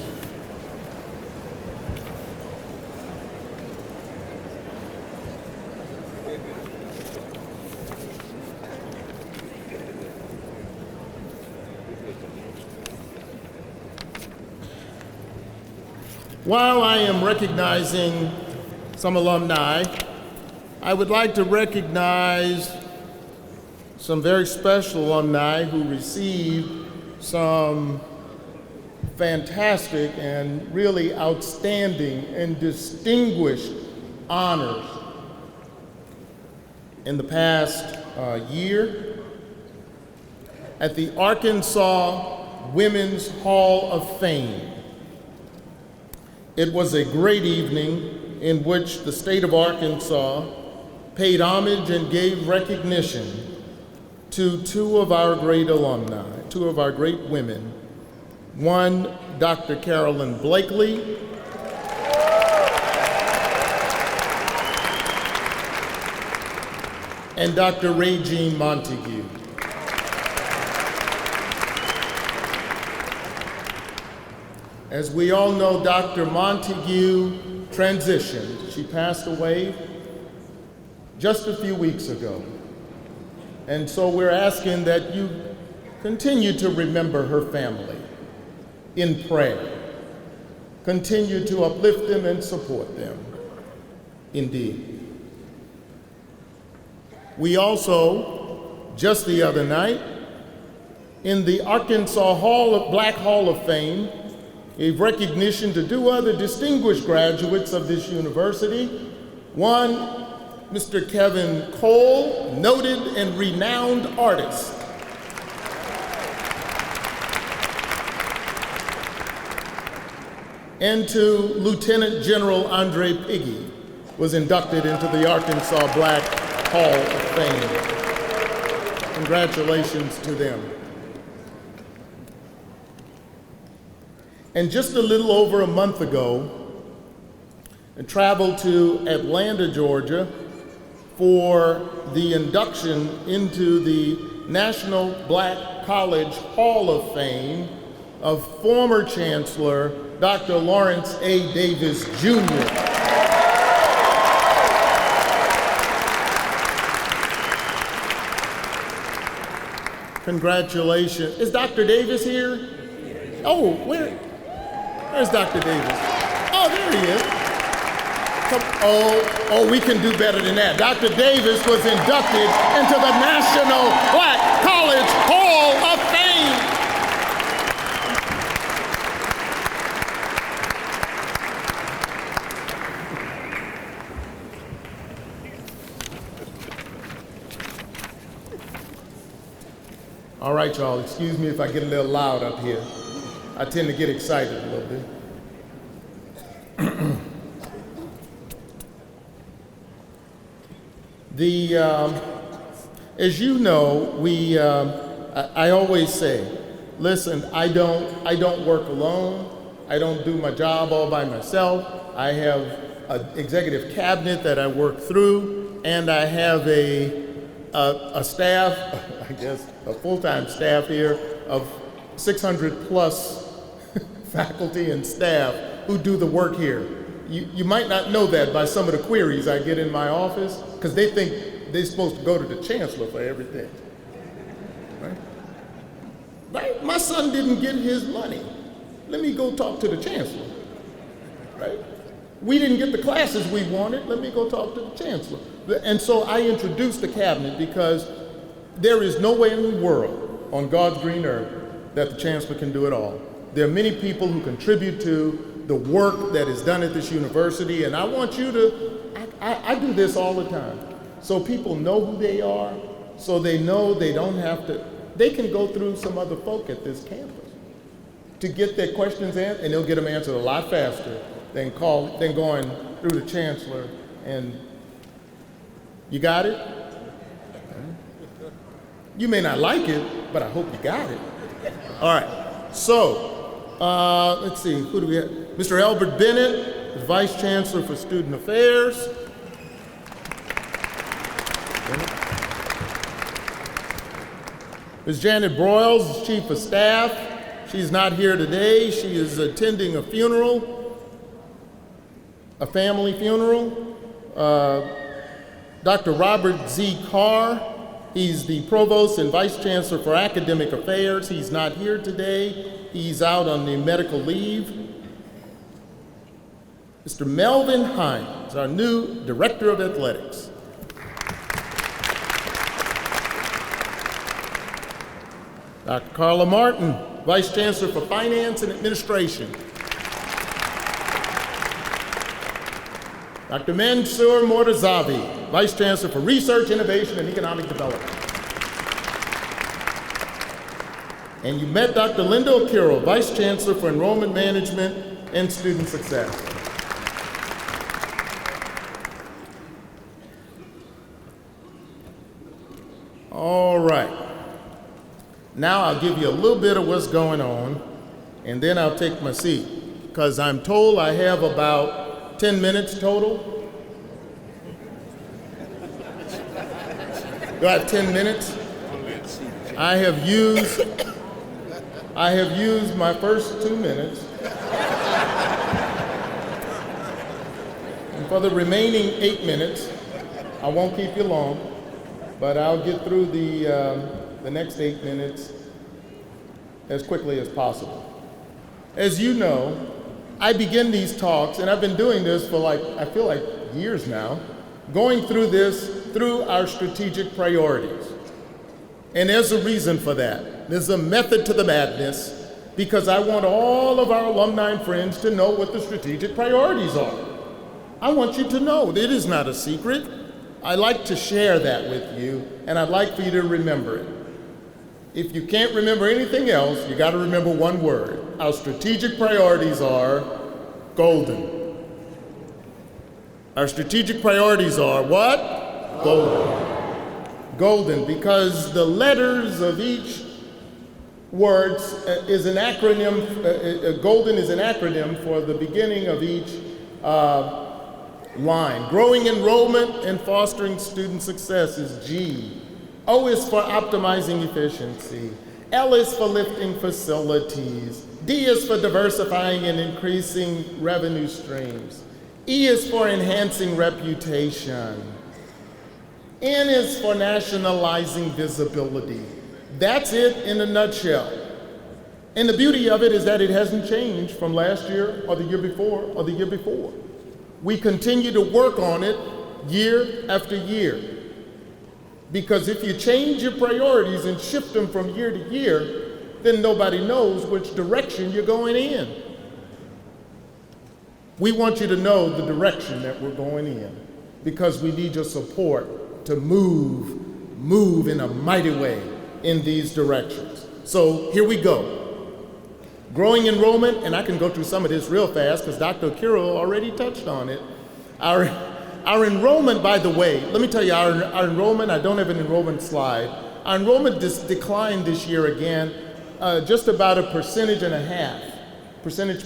While I am recognizing some alumni, I would like to recognize some very special alumni who received some fantastic and really outstanding and distinguished honors in the past year. At the Arkansas Women's Hall of Fame, it was a great evening in which the state of Arkansas paid homage and gave recognition to two of our great alumni, two of our great women. One, Dr. Carolyn Blakely, and Dr. Ray Jean Montague. As we all know, Dr. Montague transitioned. She passed away just a few weeks ago. And so we're asking that you continue to remember her family in prayer. Continue to uplift them and support them, indeed. We also, just the other night, in the Arkansas Black Hall of Fame, gave recognition to two other distinguished graduates of this university. One, Mr. Kevin Cole, noted and renowned artist. And to Lieutenant General Andre Piggy, was inducted into the Arkansas Black Hall of Fame. Congratulations to them. And just a little over a month ago, I traveled to Atlanta, Georgia for the induction into the National Black College Hall of Fame of former Chancellor Dr. Lawrence A. Davis, Jr. Congratulations. Is Dr. Davis here? Oh, where's Dr. Davis? Oh, there he is. Oh, we can do better than that. Dr. Davis was inducted into the National Black College Hall of Fame. All right, y'all, excuse me if I get a little loud up here. I tend to get excited a little bit. As you know, I always say, listen, I don't work alone. I don't do my job all by myself. I have an executive cabinet that I work through, and I have a staff, I guess, a full-time staff here of 600 plus faculty and staff who do the work here. You might not know that by some of the queries I get in my office, because they think they're supposed to go to the chancellor for everything. Right? My son didn't get his money. let me go talk to the chancellor, right? We didn't get the classes we wanted, let me go talk to the chancellor. And so I introduced the cabinet because there is no way in the world on God's green earth that the chancellor can do it all. There are many people who contribute to the work that is done at this university, and I want you to, I do this all the time, so people know who they are, so they know they don't have to, they can go through some other folk at this campus to get their questions answered, and they'll get them answered a lot faster than going through the chancellor. And you got it? You may not like it, but I hope you got it. All right, so let's see, who do we have? Mr. Albert Bennett, the Vice Chancellor for Student Affairs. Ms. Janet Broyles, Chief of Staff. She's not here today. She is attending a funeral, a family funeral. Dr. Robert Z. Carr, he's the Provost and Vice Chancellor for Academic Affairs. He's not here today. He's out on the medical leave. Mr. Melvin Hines, our new Director of Athletics. Dr. Carla Martin, Vice Chancellor for Finance and Administration. Dr. Mansour Mortazavi, Vice Chancellor for Research, Innovation, and Economic Development. And you met Dr. Linda O'Carroll, Vice Chancellor for Enrollment Management and Student Success. All right. Now I'll give you a little bit of what's going on, and then I'll take my seat, because I'm told I have about 10 minutes total. Do I have 10 minutes? I have used my first 2 minutes. And for the remaining 8 minutes, I won't keep you long, but I'll get through the next 8 minutes as quickly as possible. As you know, I begin these talks, and I've been doing this for I feel like years now, going through this through our strategic priorities. And there's a reason for that. There's a method to the madness, because I want all of our alumni and friends to know what the strategic priorities are. I want you to know it is not a secret. I like to share that with you, and I'd like for you to remember it. If you can't remember anything else, you got to remember one word. Our strategic priorities are golden. Our strategic priorities are what? Golden. Golden, because the letters of each word is an acronym, golden is an acronym for the beginning of each line. Growing enrollment and fostering student success is G. O is for optimizing efficiency. L is for lifting facilities. D is for diversifying and increasing revenue streams. E is for enhancing reputation. N is for nationalizing visibility. That's it in a nutshell. And the beauty of it is that it hasn't changed from last year or the year before or the year before. We continue to work on it year after year. Because if you change your priorities and shift them from year to year, then nobody knows which direction you're going in. We want you to know the direction that we're going in, because we need your support to move in a mighty way in these directions. So here we go. Growing enrollment, and I can go through some of this real fast because Dr. O'Carroll already touched on it. Our enrollment, by the way, let me tell you, our enrollment, I don't have an enrollment slide. Our enrollment declined this year again, just about a percentage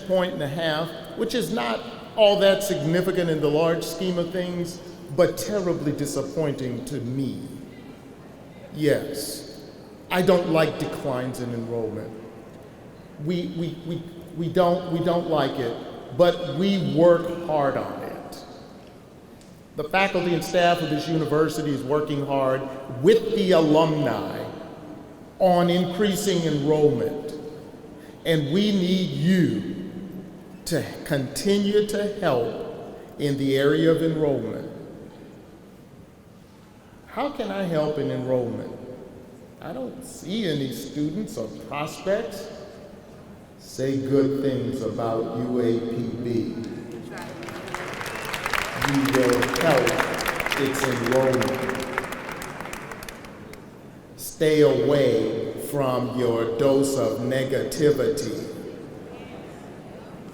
point and a half, which is not all that significant in the large scheme of things, but terribly disappointing to me. Yes, I don't like declines in enrollment. We don't like it, but we work hard on it. The faculty and staff of this university is working hard with the alumni on increasing enrollment. And we need you to continue to help in the area of enrollment. How can I help in enrollment? I don't see any students or prospects. Say good things about UAPB. You will help its enrollment. Stay away from your dose of negativity.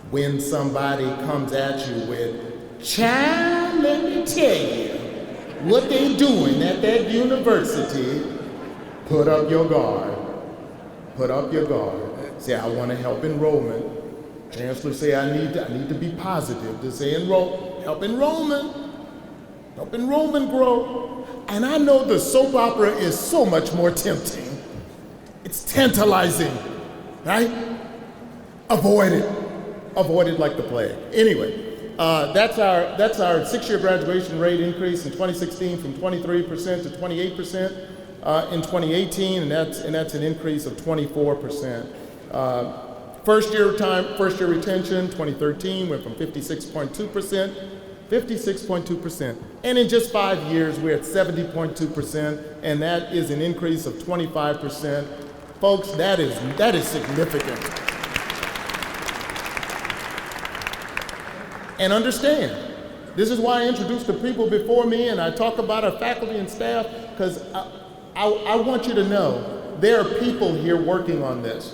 When somebody comes at you with, "Child, let me tell you what they doing at that university," put up your guard. Put up your guard. Say, "I want to help enrollment." Chancellor say, I need to be positive to say help enrollment grow. And I know the soap opera is so much more tempting. It's tantalizing, right? Avoid it like the plague. Anyway, that's our 6-year graduation rate increase in 2016 from 23% to 28% in 2018, and that's an increase of 24%. First year retention, 2013 went from 56.2%, and in just 5 years we're at 70.2%, and that is an increase of 25%. Folks, that is significant. And understand, this is why I introduced the people before me and I talk about our faculty and staff, because I want you to know there are people here working on this.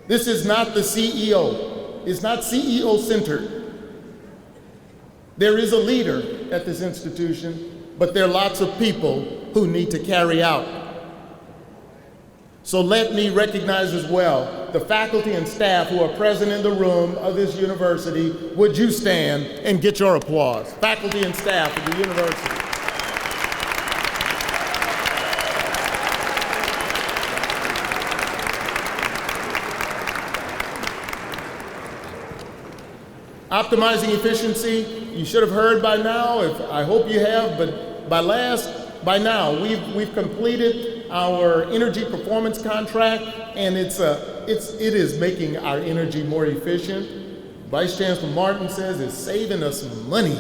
This is not the CEO. It's not CEO centered. There is a leader at this institution, but there are lots of people who need to carry out. So let me recognize as well the faculty and staff who are present in the room of this university. Would you stand and get your applause? Faculty and staff of the university. Optimizing efficiency, you should have heard by now, I hope you have, but by now we've completed our energy performance contract, and it is making our energy more efficient. Vice Chancellor Martin says it's saving us money.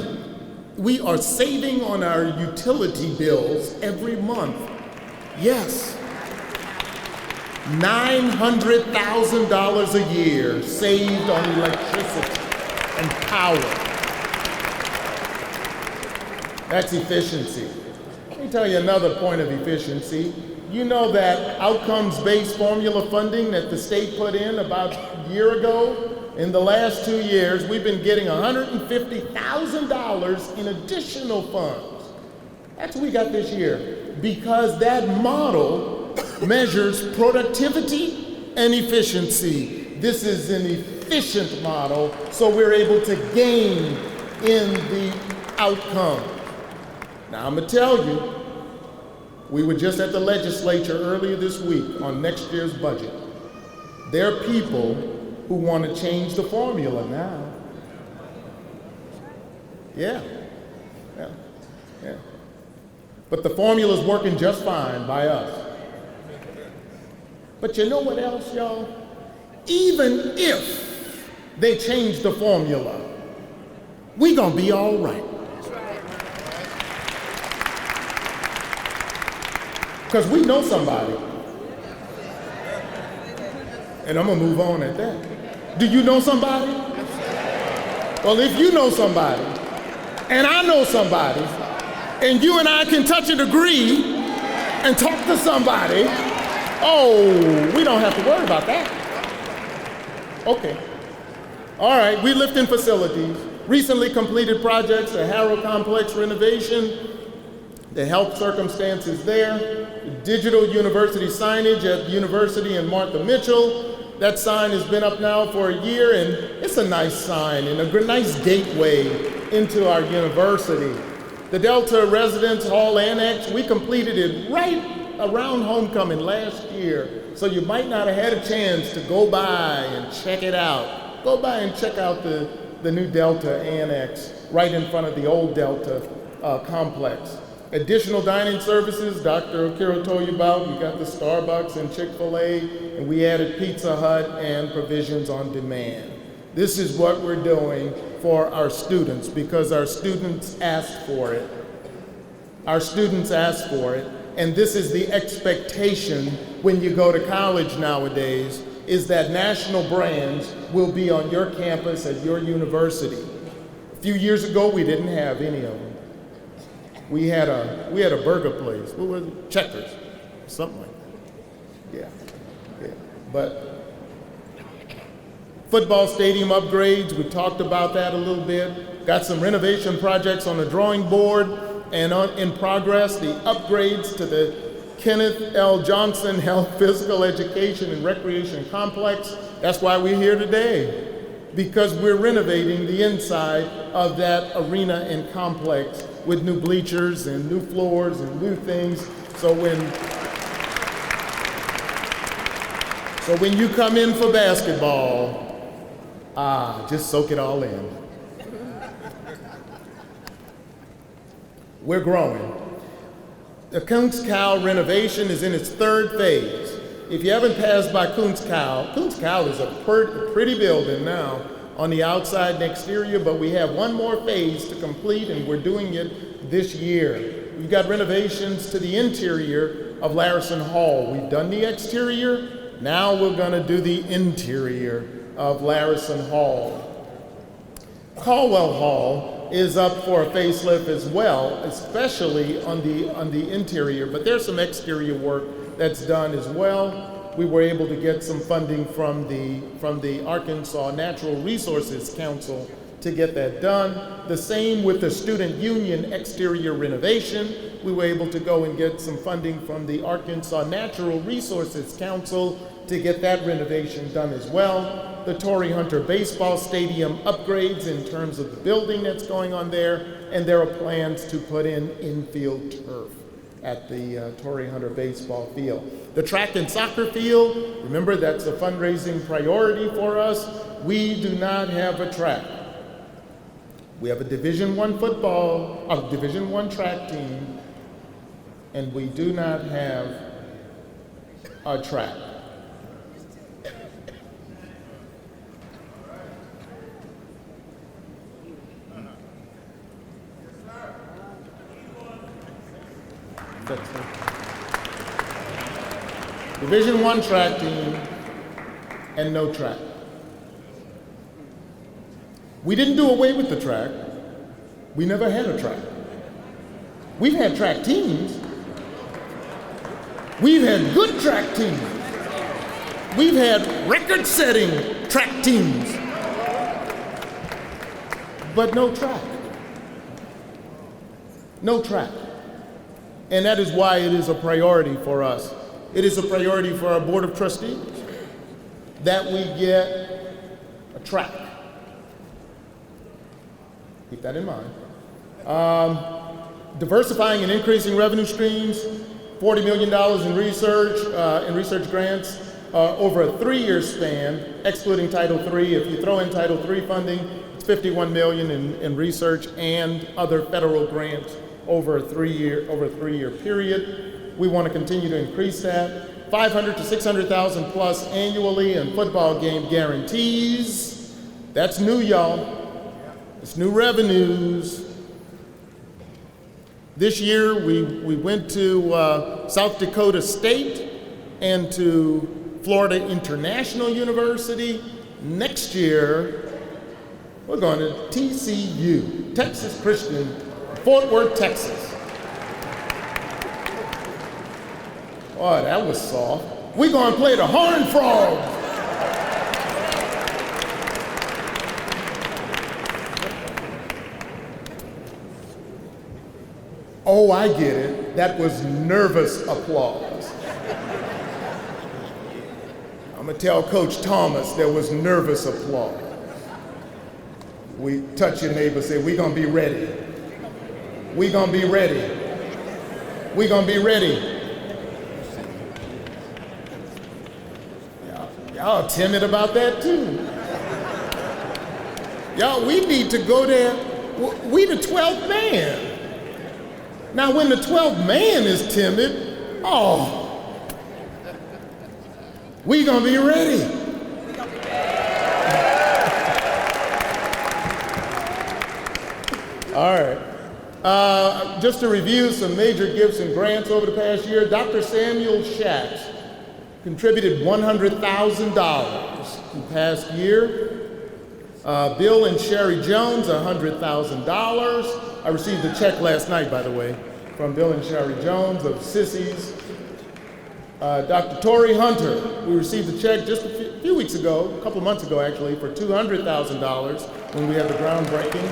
We are saving on our utility bills every month. Yes. $900,000 a year saved on electricity and power. That's efficiency. Let me tell you another point of efficiency. You know that outcomes-based formula funding that the state put in about a year ago? In the last 2 years, we've been getting $150,000 in additional funds. That's what we got this year, because that model measures productivity and efficiency. This is an efficient model, so we're able to gain in the outcome. Now, I'm gonna tell you, we were just at the legislature earlier this week on next year's budget. There are people who want to change the formula now. Yeah. But the formula is working just fine by us. But you know what else, y'all? Even if they change the formula, we gonna be all right. Because we know somebody. And I'm gonna move on at that. Do you know somebody? Well, if you know somebody, and I know somebody, and you and I can touch and agree and talk to somebody, oh, we don't have to worry about that. Okay. All right, we lift in facilities. Recently completed projects, the Harrow Complex renovation, the health circumstances there, digital university signage at the university and Martha Mitchell. That sign has been up now for a year, and it's a nice sign and a nice gateway into our university. The Delta Residence Hall Annex, we completed it right around homecoming last year, so you might not have had a chance to go by and check it out. Go by and check out the new Delta Annex right in front of the old Delta complex. Additional dining services, Dr. Okiro told you about. We got the Starbucks and Chick-fil-A, and we added Pizza Hut and provisions on demand. This is what we're doing for our students because our students asked for it. Our students asked for it, and this is the expectation when you go to college nowadays, is that national brands will be on your campus at your university. A few years ago, we didn't have any of them. We had a burger place. What was it? Checkers, something like that. Yeah. But football stadium upgrades, we talked about that a little bit. Got some renovation projects on the drawing board and in progress. The upgrades to the Kenneth L. Johnson Health Physical Education and Recreation Complex. That's why we're here today, because we're renovating the inside of that arena and complex with new bleachers and new floors and new things. So when you come in for basketball, just soak it all in. We're growing. The Kuntz Cow renovation is in its third phase. If you haven't passed by Kuntz Cow is a pretty building now on the outside and exterior, but we have one more phase to complete, and we're doing it this year. We've got renovations to the interior of Larison Hall. We've done the exterior, now we're gonna do the interior of Larison Hall. Caldwell Hall is up for a facelift as well, especially on the interior, but there's some exterior work that's done as well. We were able to get some funding from the Arkansas Natural Resources Council to get that done. The same with the Student Union exterior renovation. We were able to go and get some funding from the Arkansas Natural Resources Council to get that renovation done as well. The Torrey Hunter Baseball Stadium upgrades in terms of the building that's going on there, and there are plans to put in infield turf at the Torrey Hunter Baseball Field. The track and soccer field, remember that's a fundraising priority for us. We do not have a track. We have a Division I Division I track team, and we do not have a track. Division I track team and no track. We didn't do away with the track. We never had a track. We've had track teams. We've had good track teams. We've had record-setting track teams. But no track. No track. And that is why it is a priority for us. It is a priority for our Board of Trustees that we get a track. Keep that in mind. Diversifying and increasing revenue streams, $40 million in research grants over a 3-year span, excluding Title III. If you throw in Title III funding, it's $51 million in research and other federal grants over a 3-year period. We want to continue to increase that. $500,000 to $600,000 plus annually in football game guarantees. That's new, y'all. It's new revenues. This year we went to South Dakota State and to Florida International University. Next year we're going to TCU, Texas Christian, Fort Worth, Texas. Boy, that was soft. We're going to play the Horned Frogs. Oh, I get it. That was nervous applause. I'm going to tell Coach Thomas there was nervous applause. We touch your neighbor, say, we're going to be ready. We're going to be ready. We're going to be ready. Y'all timid about that too. Y'all, we need to go there. We the 12th man. Now, when the 12th man is timid, oh, we gonna be ready. All right. Just to review some major gifts and grants over the past year, Dr. Samuel Schatz contributed $100,000 the past year. Bill and Sherry Jones, $100,000. I received a check last night, by the way, from Bill and Sherry Jones of Sissy's. Dr. Torrey Hunter, we received a check just a few weeks ago, a couple of months ago actually, for $200,000 when we had the groundbreaking.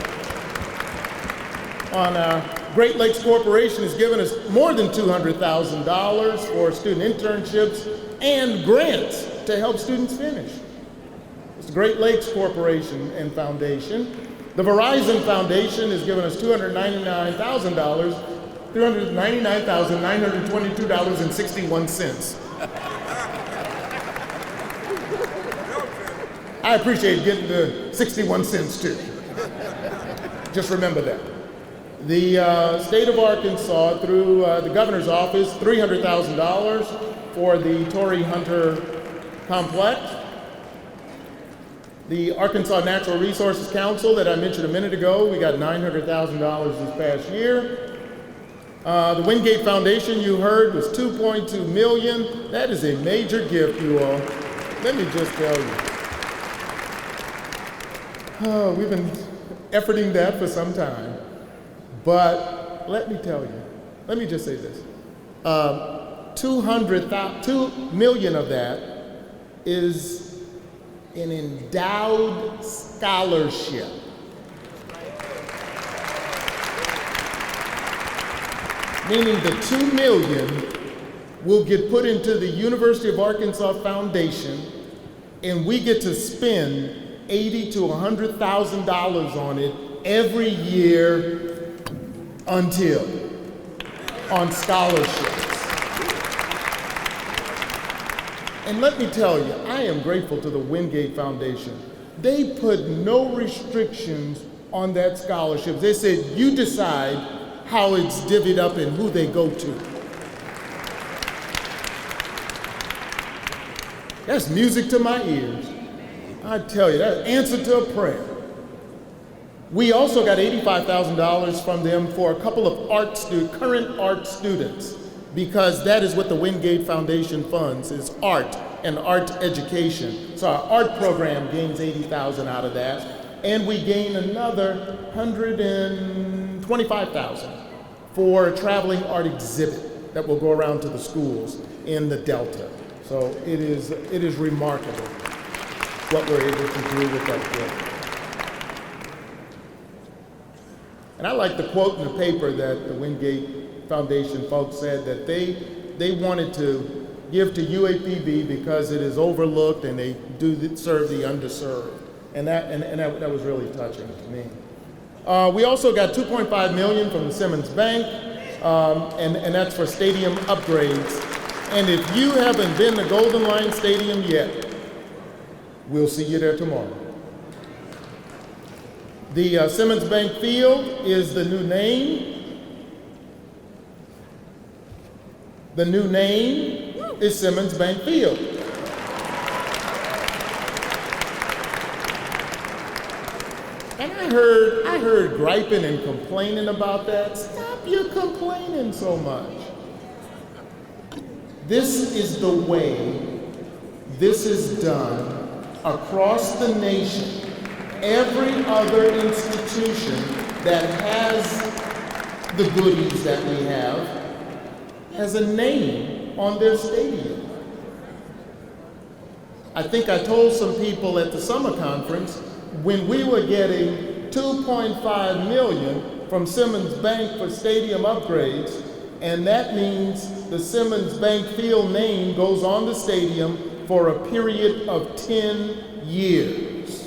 Great Lakes Corporation has given us more than $200,000 for student internships and grants to help students finish. It's the Great Lakes Corporation and Foundation. The Verizon Foundation has given us $399,922.61. I appreciate getting the 61 cents too. Just remember that. The state of Arkansas, through the governor's office, $300,000 for the Torrey Hunter complex. The Arkansas Natural Resources Council that I mentioned a minute ago, we got $900,000 this past year. The Wingate Foundation, you heard, was $2.2 million. That is a major gift, you all. Let me just tell you. We've been efforting that for some time. But let me tell you, let me just say this. $2 million of that is an endowed scholarship. Meaning the $2 million will get put into the University of Arkansas Foundation, and we get to spend $80,000 to $100,000 on it every year until on scholarships. And let me tell you, I am grateful to the Wingate Foundation. They put no restrictions on that scholarship. They said, you decide how it's divvied up and who they go to. That's music to my ears. I tell you, that's answer to a prayer. We also got $85,000 from them for a couple of current art students, because that is what the Wingate Foundation funds, is art and art education. So our art program gains $80,000 out of that, and we gain another $125,000 for a traveling art exhibit that will go around to the schools in the Delta. So it is remarkable what we're able to do with that gift. And I like the quote in the paper that the Wingate Foundation folks said, that they wanted to give to UAPB because it is overlooked and they do serve the underserved. And that was really touching to me. We also got $2.5 million from the Simmons Bank, and that's for stadium upgrades. And if you haven't been to Golden Line Stadium yet, we'll see you there tomorrow. The Simmons Bank Field is the new name. The new name is Simmons Bank Field. And I heard griping and complaining about that. Stop your complaining so much. This is the way this is done across the nation. Every other institution that has the goodies that we have has a name on their stadium. I think I told some people at the summer conference, when we were getting $2.5 million from Simmons Bank for stadium upgrades, and that means the Simmons Bank Field name goes on the stadium for a period of 10 years.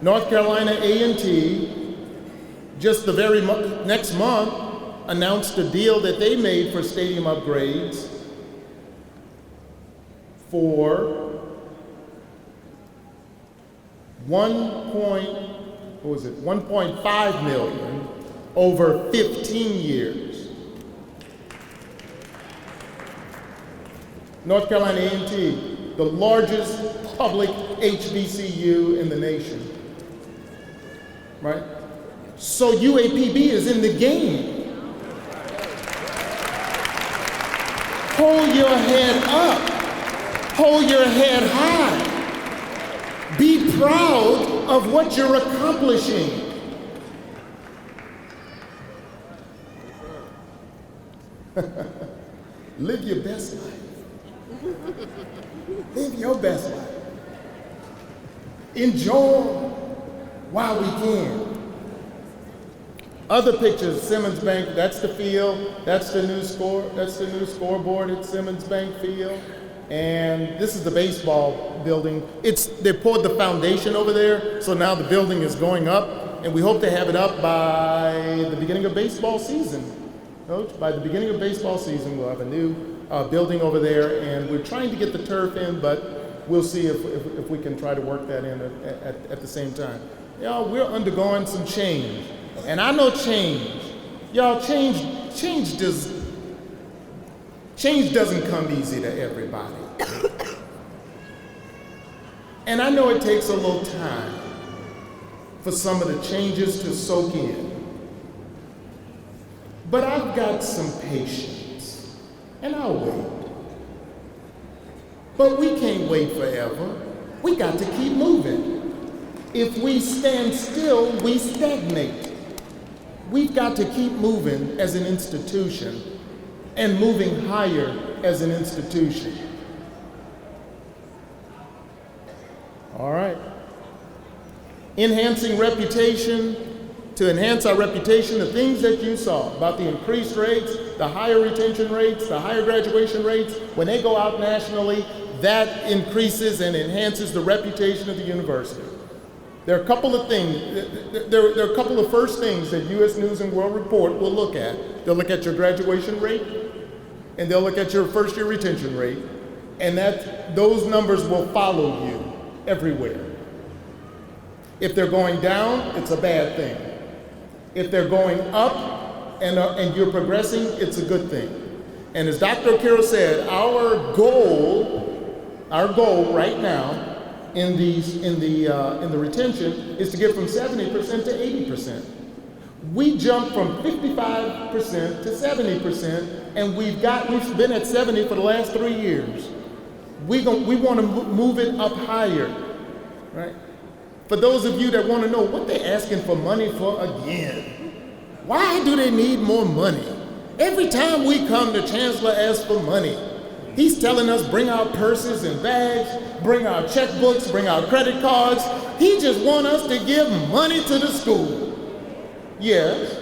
North Carolina A&T, just the very next month, announced a deal that they made for stadium upgrades for 1.5 million over 15 years. North Carolina A&T, the largest public HBCU in the nation, right? So UAPB is in the game. Hold your head up, hold your head high. Be proud of what you're accomplishing. Live your best life. Live your best life. Enjoy while we can. Other pictures, Simmons Bank, that's the field, that's the new scoreboard at Simmons Bank Field. And this is the baseball building. They poured the foundation over there, so now the building is going up, and we hope to have it up by the beginning of baseball season. Coach, by the beginning of baseball season, we'll have a new building over there, and we're trying to get the turf in, but we'll see if we can try to work that in at the same time. Y'all, we're undergoing some change, and I know change. Y'all, change doesn't come easy to everybody. And I know it takes a little time for some of the changes to soak in. But I've got some patience, and I'll wait. But we can't wait forever. We got to keep moving. If we stand still, we stagnate. We've got to keep moving as an institution and moving higher as an institution. All right. Enhancing reputation. To enhance our reputation, the things that you saw about the increased rates, the higher retention rates, the higher graduation rates, when they go out nationally, that increases and enhances the reputation of the university. There are a couple of things, there are a couple of first things that U.S. News and World Report will look at. They'll look at your graduation rate, and they'll look at your first year retention rate, and those numbers will follow you everywhere. If they're going down, it's a bad thing. If they're going up and you're progressing, it's a good thing. And as Dr. O'Carroll said, our goal right now in the retention is to get from 70% to 80%. We jumped from 55% to 70%, and we've been at 70 for the last 3 years. We want to move it up higher, right? For those of you that want to know what they're asking for money for again, why do they need more money? Every time we come, the chancellor asks for money. He's telling us bring our purses and bags, bring our checkbooks, bring our credit cards. He just wants us to give money to the school. Yes,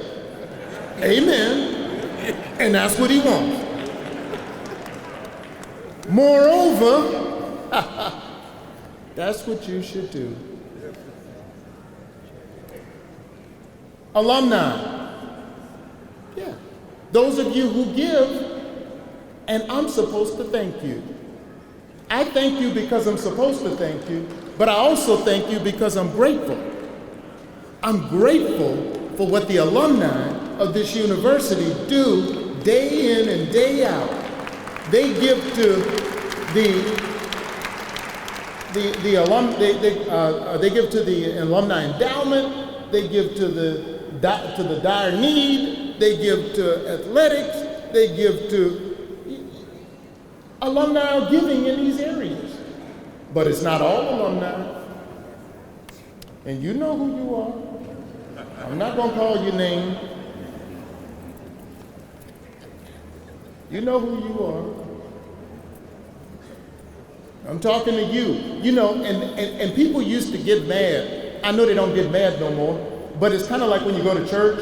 amen, and that's what he wants. Moreover, that's what you should do. Alumni, yeah, those of you who give, and I'm supposed to thank you. I thank you because I'm supposed to thank you, but I also thank you because I'm grateful. I'm grateful for what the alumni of this university do day in and day out. They give to the alumni endowment. They give to the dire need. They give to athletics. They give to alumni are giving in these areas, but it's not all alumni. And you know who you are. I'm not going to call your name. You know who you are. I'm talking to you. You know, and people used to get mad. I know they don't get mad no more, but it's kind of like when you go to church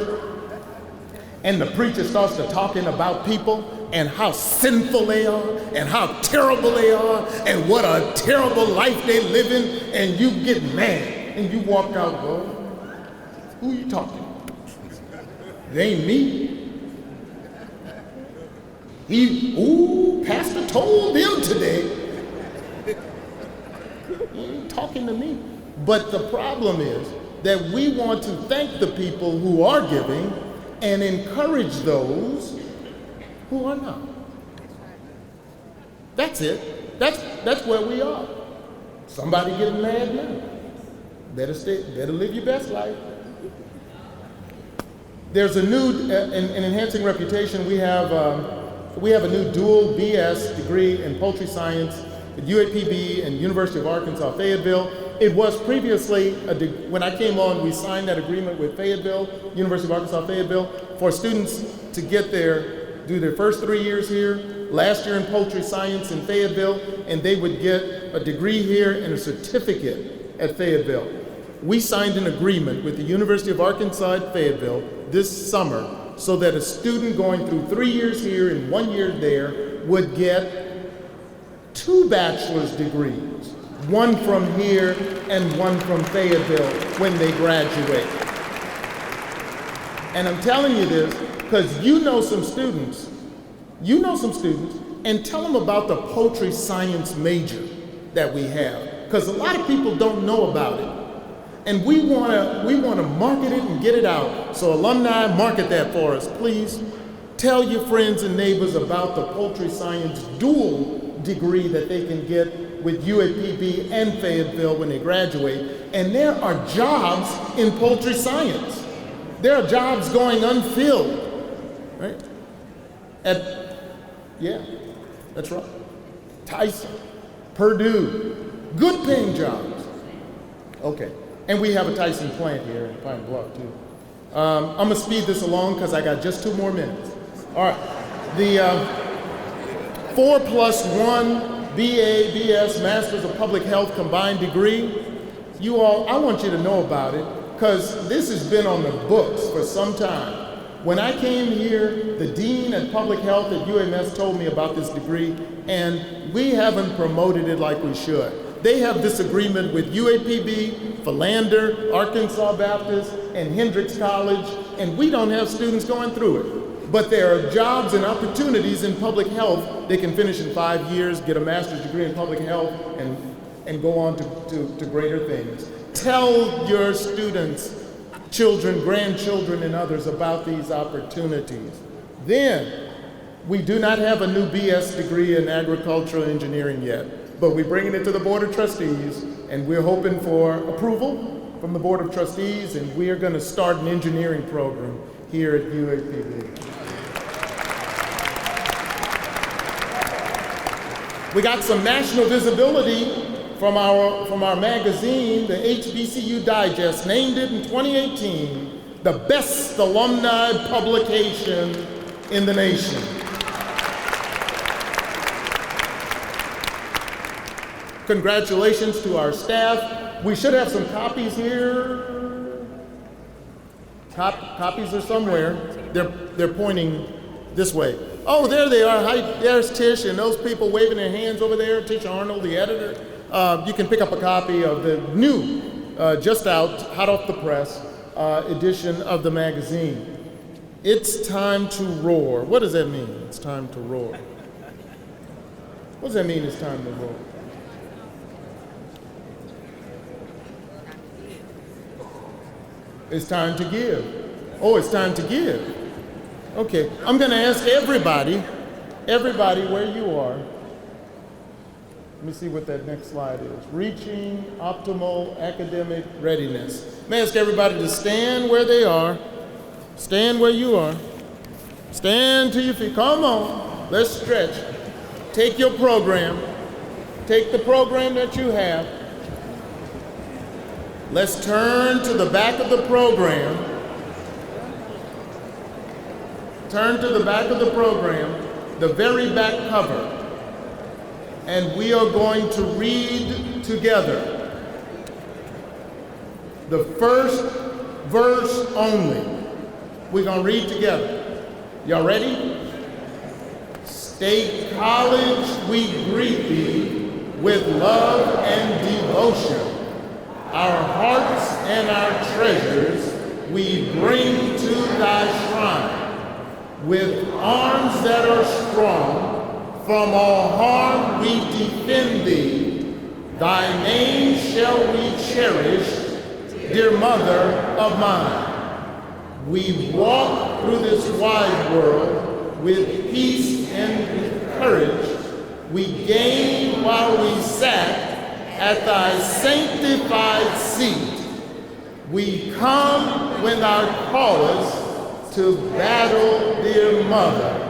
and the preacher starts to talking about people and how sinful they are and how terrible they are and what a terrible life they live in, and you get mad and you walk out, well, who are you talking to? It ain't me. Pastor told them today. He ain't talking to me. But the problem is that we want to thank the people who are giving and encourage those who are not. That's it. That's where we are. Somebody getting mad now. Better live your best life. There's a new, in enhancing reputation, we have a new dual BS degree in poultry science at UAPB and University of Arkansas, Fayetteville. It was previously, when I came on, we signed that agreement with Fayetteville, University of Arkansas, Fayetteville, for students to get do their first 3 years here, last year in poultry science in Fayetteville, and they would get a degree here and a certificate at Fayetteville. We signed an agreement with the University of Arkansas at Fayetteville this summer so that a student going through 3 years here and 1 year there would get 2 bachelor's degrees, one from here and one from Fayetteville when they graduate. And I'm telling you this because you know some students, and tell them about the poultry science major that we have, because a lot of people don't know about it. And we want to market it and get it out. So alumni, market that for us, please. Tell your friends and neighbors about the poultry science dual degree that they can get with UAPB and Fayetteville when they graduate. And there are jobs in poultry science. There are jobs going unfilled, right? Yeah, that's right. Tyson, Purdue, good paying jobs. Okay. And we have a Tyson plant here in Pine Bluff, too. I'm going to speed this along because I got just 2 more minutes. All right. The 4+1 BA, BS, Masters of Public Health combined degree, you all, I want you to know about it because this has been on the books for some time. When I came here, the dean at public health at UMS told me about this degree, and we haven't promoted it like we should. They have this agreement with UAPB, Philander, Arkansas Baptist, and Hendrix College, and we don't have students going through it. But there are jobs and opportunities in public health. They can finish in 5 years, get a master's degree in public health, and go on to greater things. Tell your students, children, grandchildren, and others about these opportunities. Then, we do not have a new BS degree in agricultural engineering yet, but we're bringing it to the Board of Trustees, and we're hoping for approval from the Board of Trustees, and we are going to start an engineering program here at UAPB. We got some national visibility from our magazine, the HBCU Digest, named it in 2018 the best alumni publication in the nation. Congratulations to our staff. We should have some copies here. Copies are somewhere. They're pointing this way. Oh, there they are. Hi, there's Tish and those people waving their hands over there. Tish Arnold, the editor. You can pick up a copy of the new, just out, hot off the press, edition of the magazine. It's time to roar. What does that mean? It's time to roar. What does that mean, it's time to roar? It's time to give. Oh, it's time to give. Okay, I'm going to ask everybody where you are. Let me see what that next slide is. Reaching optimal academic readiness. May I ask everybody to stand where they are. Stand where you are. Stand to your feet. Come on, let's stretch. Take your program. Take the program that you have. Let's turn to the back of the program. Turn to the back of the program, the very back cover. And we are going to read together the first verse only. We're going to read together. Y'all ready? State College, we greet thee with love and devotion. Our hearts and our treasures we bring to thy shrine. With arms that are strong, from all harm we defend thee. Thy name shall we cherish, dear mother of mine. We walk through this wide world with peace and with courage. We gain while we sat at thy sanctified seat. We come when thou callest to battle, dear mother.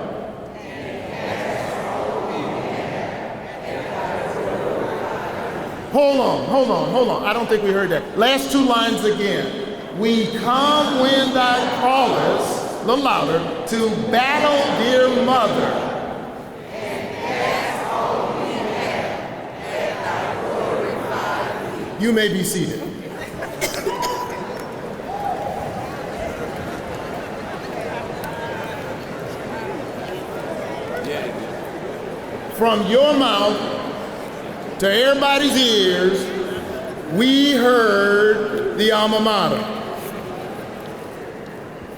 Hold on. I don't think we heard that. Last two lines again. We come when thou callest, a little louder, to battle, dear mother. You may be seated. From your mouth to everybody's ears, we heard the alma mater.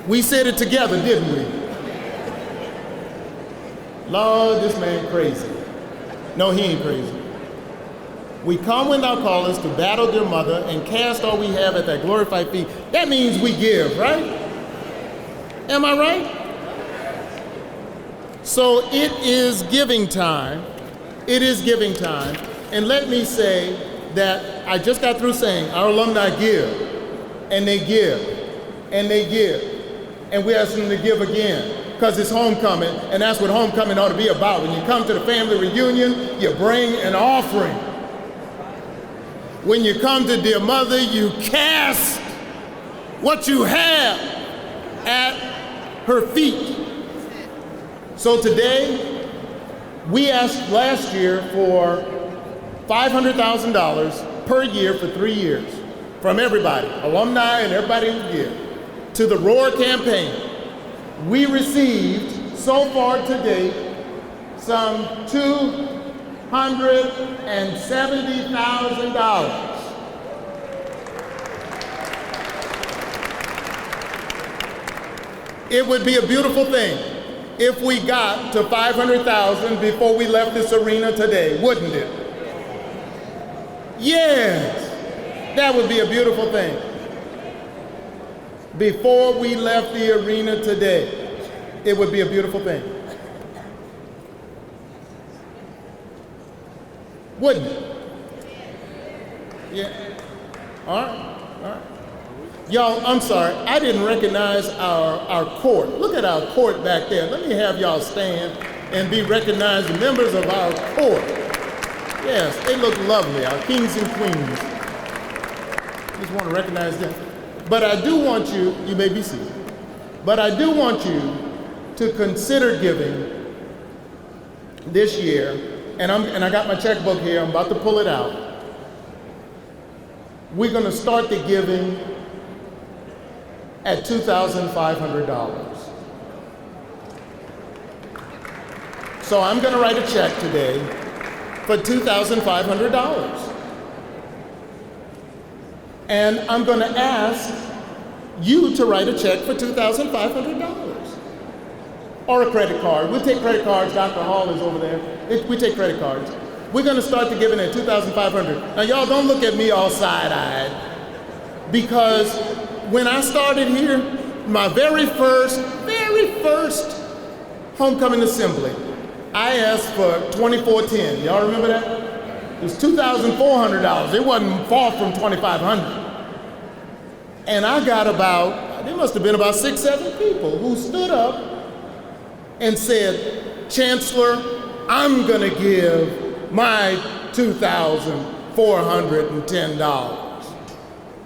We said it together, didn't we? Lord, this man crazy. No, he ain't crazy. We come when thou callest to battle, dear mother, and cast all we have at thy glorified feet. That means we give, right? Am I right? So it is giving time. It is giving time. And let me say that I just got through saying our alumni give, and they give, and they give. And we ask them to give again, because it's homecoming, and that's what homecoming ought to be about. When you come to the family reunion, you bring an offering. When you come to dear mother, you cast what you have at her feet. So today, we asked last year for $500,000 per year for 3 years from everybody, alumni and everybody who give, to the ROAR campaign. We received, so far to date, some $270,000. It would be a beautiful thing if we got to 500,000 before we left this arena today, wouldn't it? Yes, that would be a beautiful thing. Before we left the arena today, it would be a beautiful thing. Wouldn't it? Yeah. All right. Y'all, I'm sorry, I didn't recognize our court. Look at our court back there. Let me have y'all stand and be recognized as members of our court. Yes, they look lovely, our kings and queens. Just want to recognize them. But I do want you may be seated, but I do want you to consider giving this year, and I got my checkbook here, I'm about to pull it out. We're going to start the giving at $2,500. So I'm going to write a check today for $2,500. And I'm going to ask you to write a check for $2,500. Or a credit card. We'll take credit cards. Dr. Hall is over there. We take credit cards. We're going to start the giving at $2,500. Now, y'all don't look at me all side-eyed, because when I started here, my very first homecoming assembly, I asked for $2,410. Y'all remember that? It was $2,400. It wasn't far from $2,500. And I got there must have been about 6, 7 people who stood up and said, Chancellor, I'm gonna give my $2,410.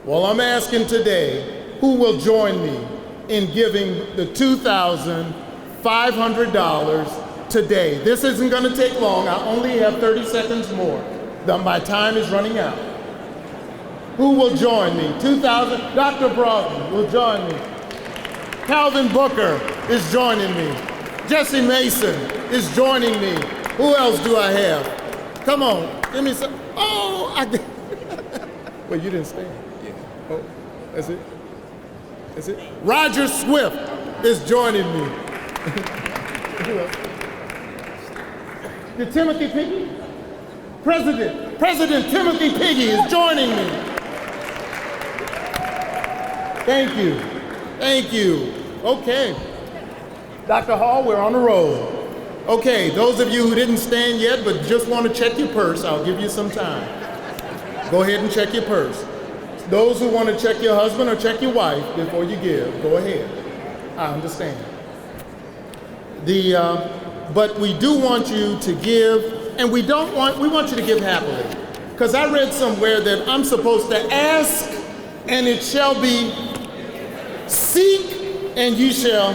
Well, I'm asking today, who will join me in giving the $2,500 today? This isn't going to take long. I only have 30 seconds more. My time is running out. Who will join me? 2,000. Dr. Broughton will join me. Calvin Booker is joining me. Jesse Mason is joining me. Who else do I have? Come on, give me some. Oh, well, you didn't stand. Oh, that's it? That's it? Roger Swift is joining me. Did Timothy Pickey? President President Timothy Piggy is joining me. Thank you. Thank you. Okay. Dr. Hall, we're on the roll. Okay, those of you who didn't stand yet but just want to check your purse, I'll give you some time. Go ahead and check your purse. Those who want to check your husband or check your wife before you give, go ahead. I understand. But we do want you to give, and we want you to give happily. Because I read somewhere that I'm supposed to ask, and it shall be, seek, and you shall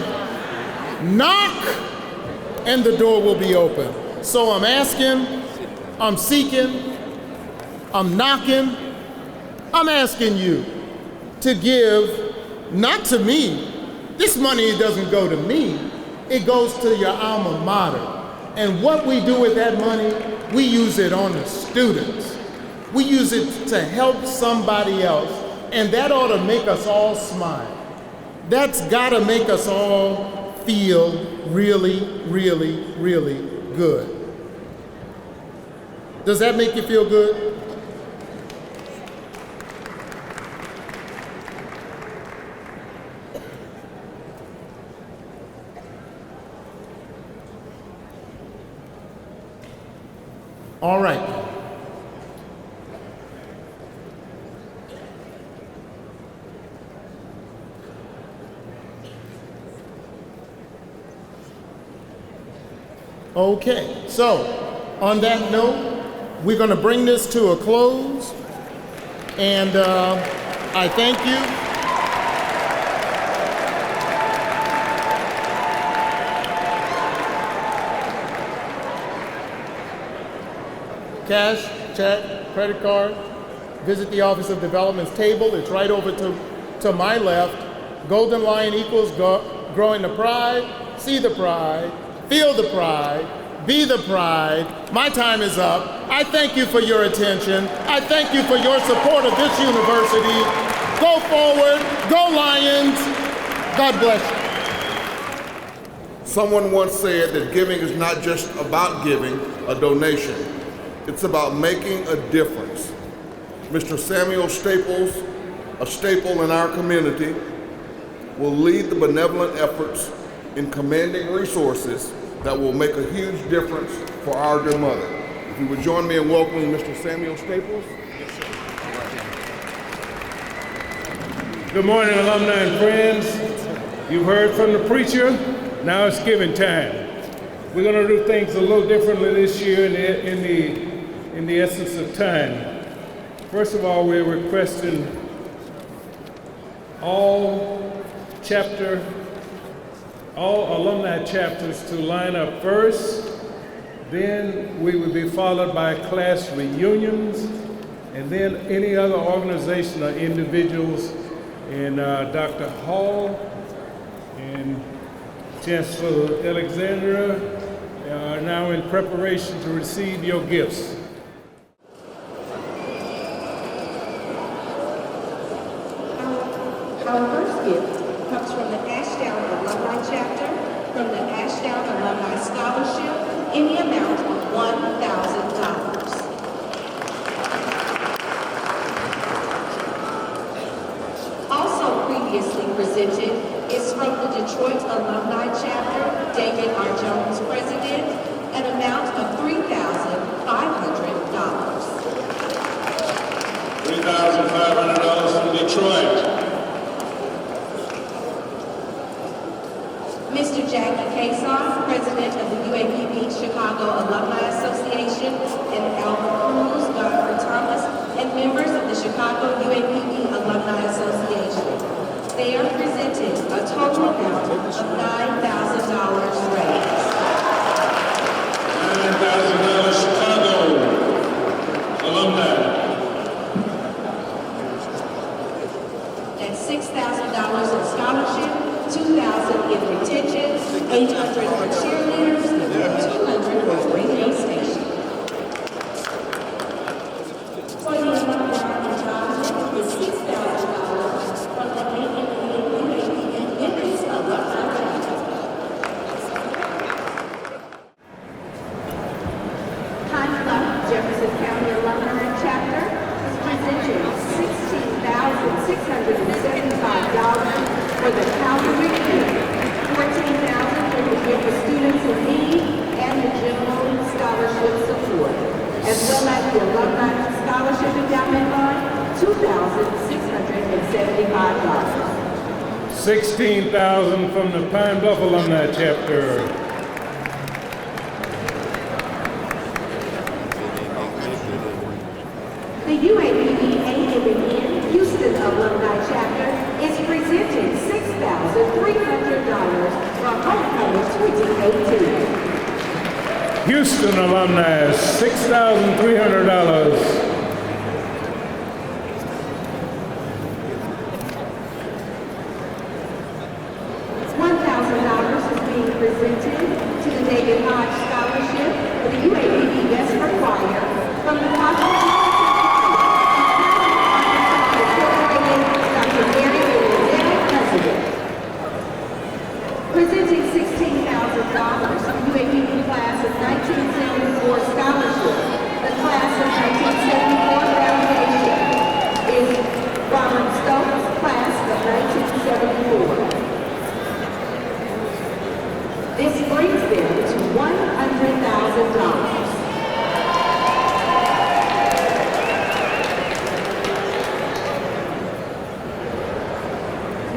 knock, and the door will be open. So I'm asking, I'm seeking, I'm knocking, I'm asking you to give, not to me. This money doesn't go to me. It goes to your alma mater. And what we do with that money, we use it on the students. We use it to help somebody else. And that ought to make us all smile. That's gotta make us all feel really, really, really good. Does that make you feel good? All right. Okay, so on that note, we're going to bring this to a close, and I thank you. Cash, check, credit card, visit the Office of Development's table. It's right over to my left. Golden Lion equals growing the pride, see the pride, feel the pride, be the pride. My time is up. I thank you for your attention. I thank you for your support of this university. Go forward, go Lions. God bless you. Someone once said that giving is not just about giving a donation. It's about making a difference. Mr. Samuel Staples, a staple in our community, will lead the benevolent efforts in commanding resources that will make a huge difference for our dear mother. If you would join me in welcoming Mr. Samuel Staples. Good morning, alumni and friends. You've heard from the preacher. Now it's giving time. We're going to do things a little differently this year in the essence of time. First of all, we're requesting all alumni chapters to line up first. Then we would be followed by class reunions, and then any other organization or individuals. And Dr. Hall and Chancellor Alexandra are now in preparation to receive your gifts. Our first gift comes from the Ashdown Alumni Chapter, from the Ashdown Alumni Scholarship, in the amount of $1,000. Also previously presented is from the Detroit Alumni Chapter, David R. Jones, President, an amount of $3,500. $3,500 from Detroit. Mr. Jackie Kasoff, President of the UAPB Chicago Alumni Association, and Albert Cruz, Godfrey Thomas, and members of the Chicago UAPB Alumni Association. They are presented a total amount of $9,000 raised. $9,000 Chicago alumni. That's $6,000 in scholarship, $2,000 in retention, $800 for cheerleaders, and $200 for radio station. For the alumni endowment is $6,000 from the UAPB Members Alumni Chapter. Time Jefferson County alumni Calvary Care, $14,000 for the gift for students in need and the general scholarship support, as well as the Alumni Scholarship Endowment Fund, $2,675. $16,000 from the Pine Bluff Alumni Chapter. The UAPB-TV Houston Alumni Chapter is presenting $6,300 from Homecoming 2018. Houston Alumni, $6,300. $1,000 is being presented to the David Hodge Scholarship for the UAPB Best for Choir from the Dr. Mary President. Presenting $16,000 from UAPB Class of 1974 Scholarship. The Class of 1974 Foundation is Robert Stubbs, Class of 1974. This brings them to $100,000.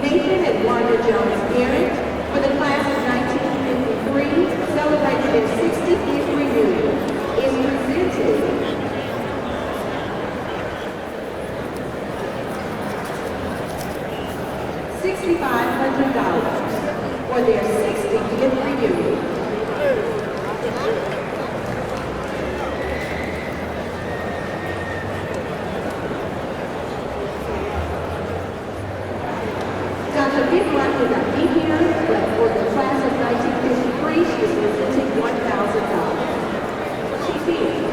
Nathan and Wanda Jones Garrett for the class of 1953, celebrating their 65th reunion, is presented $6,500 for their 65th reunion. Dr. Bidwell could not be here, but for the class of 1953, she is presenting $1,000. She's here.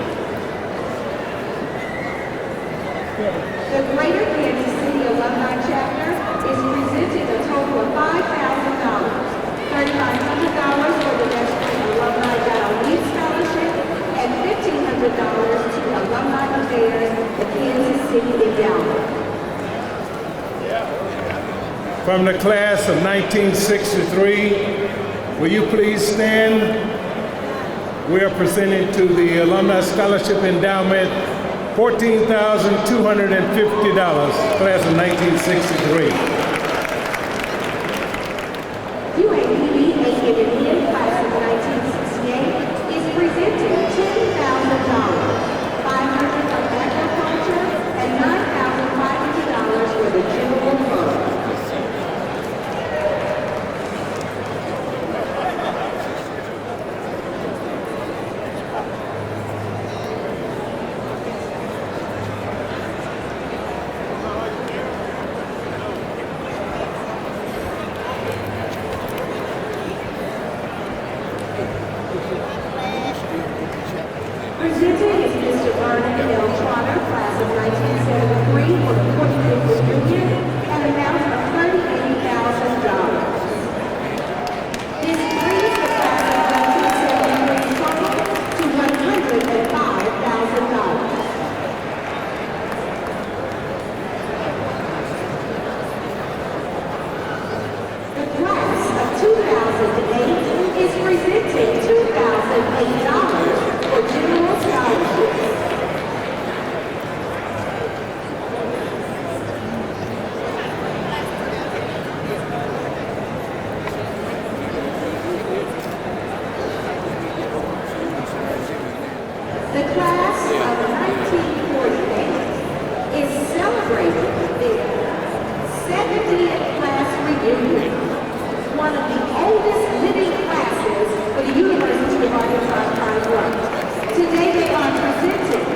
The Greater Kansas City Alumni Chapter is presenting a total of $5,000. $3,500 for the National Alumni Dial Scholarship and $1,500 to Alumni Affairs, the Kansas City Endowment. From the class of 1963, will you please stand? We are presenting to the Alumni Scholarship Endowment $14,250, class of 1963. UAPB AKN class of 1968 is presenting $10,000, $500 from agriculture, and $9,500 for the general fund. Presenting is Mr. Vernon L. Trotter, class of 1973, for the 45th reunion, an amount of $38,000. This brings the class of 1973 total to $105,000. The class of 2008 is presenting $2,008 for general scholarships. The class of 1948 is celebrating their 70th class reunion, one of the oldest living classes for the University of Arkansas Pine Bluff. Today they are presenting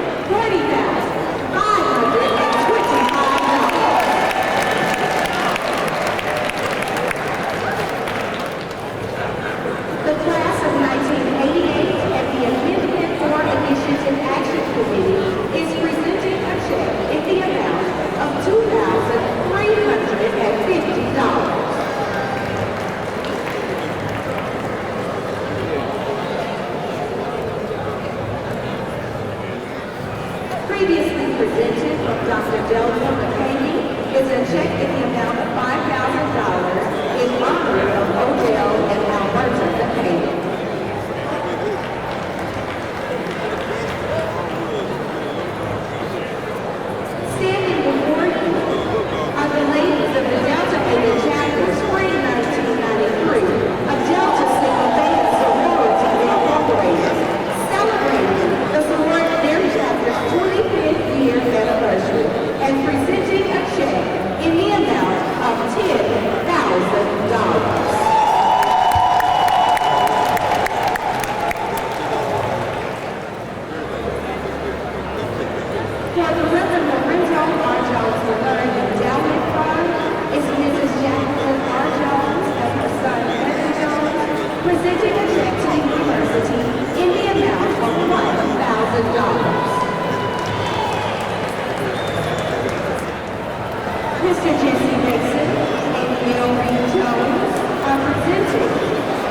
Mr. Jesse Mason and Neil Reed Jones are presenting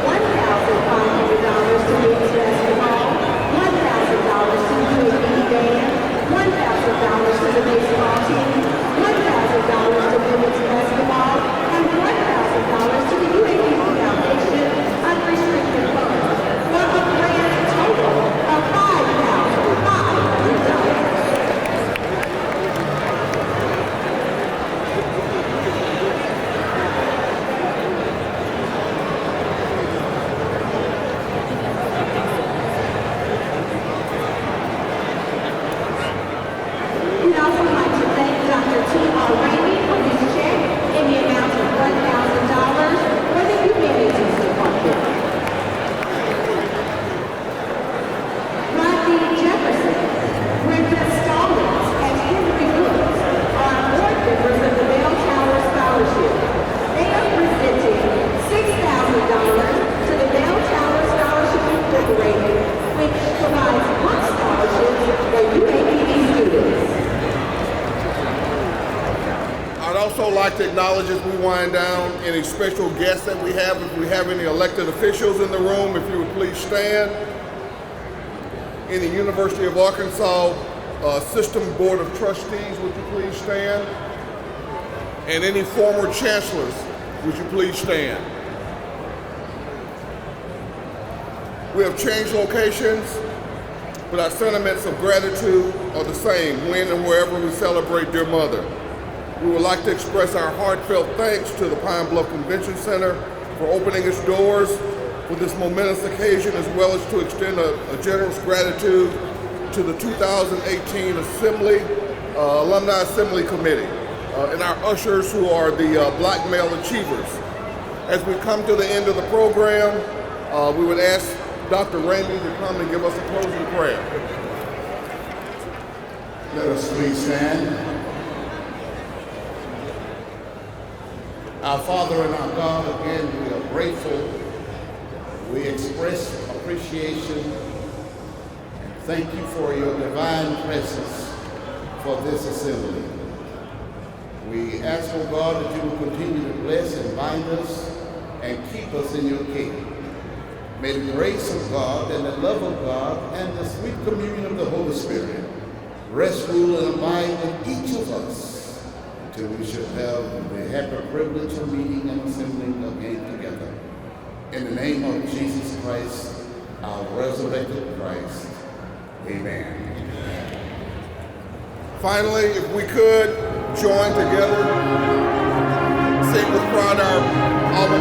$1,500 to men's basketball, $1,000 to the UAPB band, $1,000 to the baseball team, $1,000 to women's basketball, and $1,000 to the UAPB Foundation unrestricted funds, for a grand total of $5,500. We'd also like to thank Dr. T.R. Rainey for his check in the amount of $1,000 for the Humanities Department. Rodney Jefferson, Brenda Stallings, and Henry Woods are board members of the Bell Tower Scholarship. They are presenting $6,000 to the Bell Tower Scholarship Incorporated, which provides book scholarships for UAPB students. I'd also like to acknowledge as we wind down any special guests that we have. If we have any elected officials in the room, if you would please stand. Any University of Arkansas System Board of Trustees, would you please stand? And any former chancellors, would you please stand? We have changed locations, but our sentiments of gratitude are the same when and wherever we celebrate Dear Mother. We would like to express our heartfelt thanks to the Pine Bluff Convention Center for opening its doors for this momentous occasion, as well as to extend a generous gratitude to the 2018 Assembly, Alumni Assembly Committee, and our ushers who are the Black Male Achievers. As we come to the end of the program, we would ask Dr. Rainey to come and give us a closing prayer. Let us please stand. Our Father and our God, again, we are grateful. We express appreciation and thank you for your divine presence for this assembly. We ask, oh God, that you will continue to bless and bind us and keep us in your kingdom. May the grace of God and the love of God and the sweet communion of the Holy Spirit rest, rule, and abide with each of us until we shall have the happy privilege of meeting and assembling again together. In the name of Jesus Christ, our resurrected Christ. Amen. Finally, if we could join together, sing with pride our alma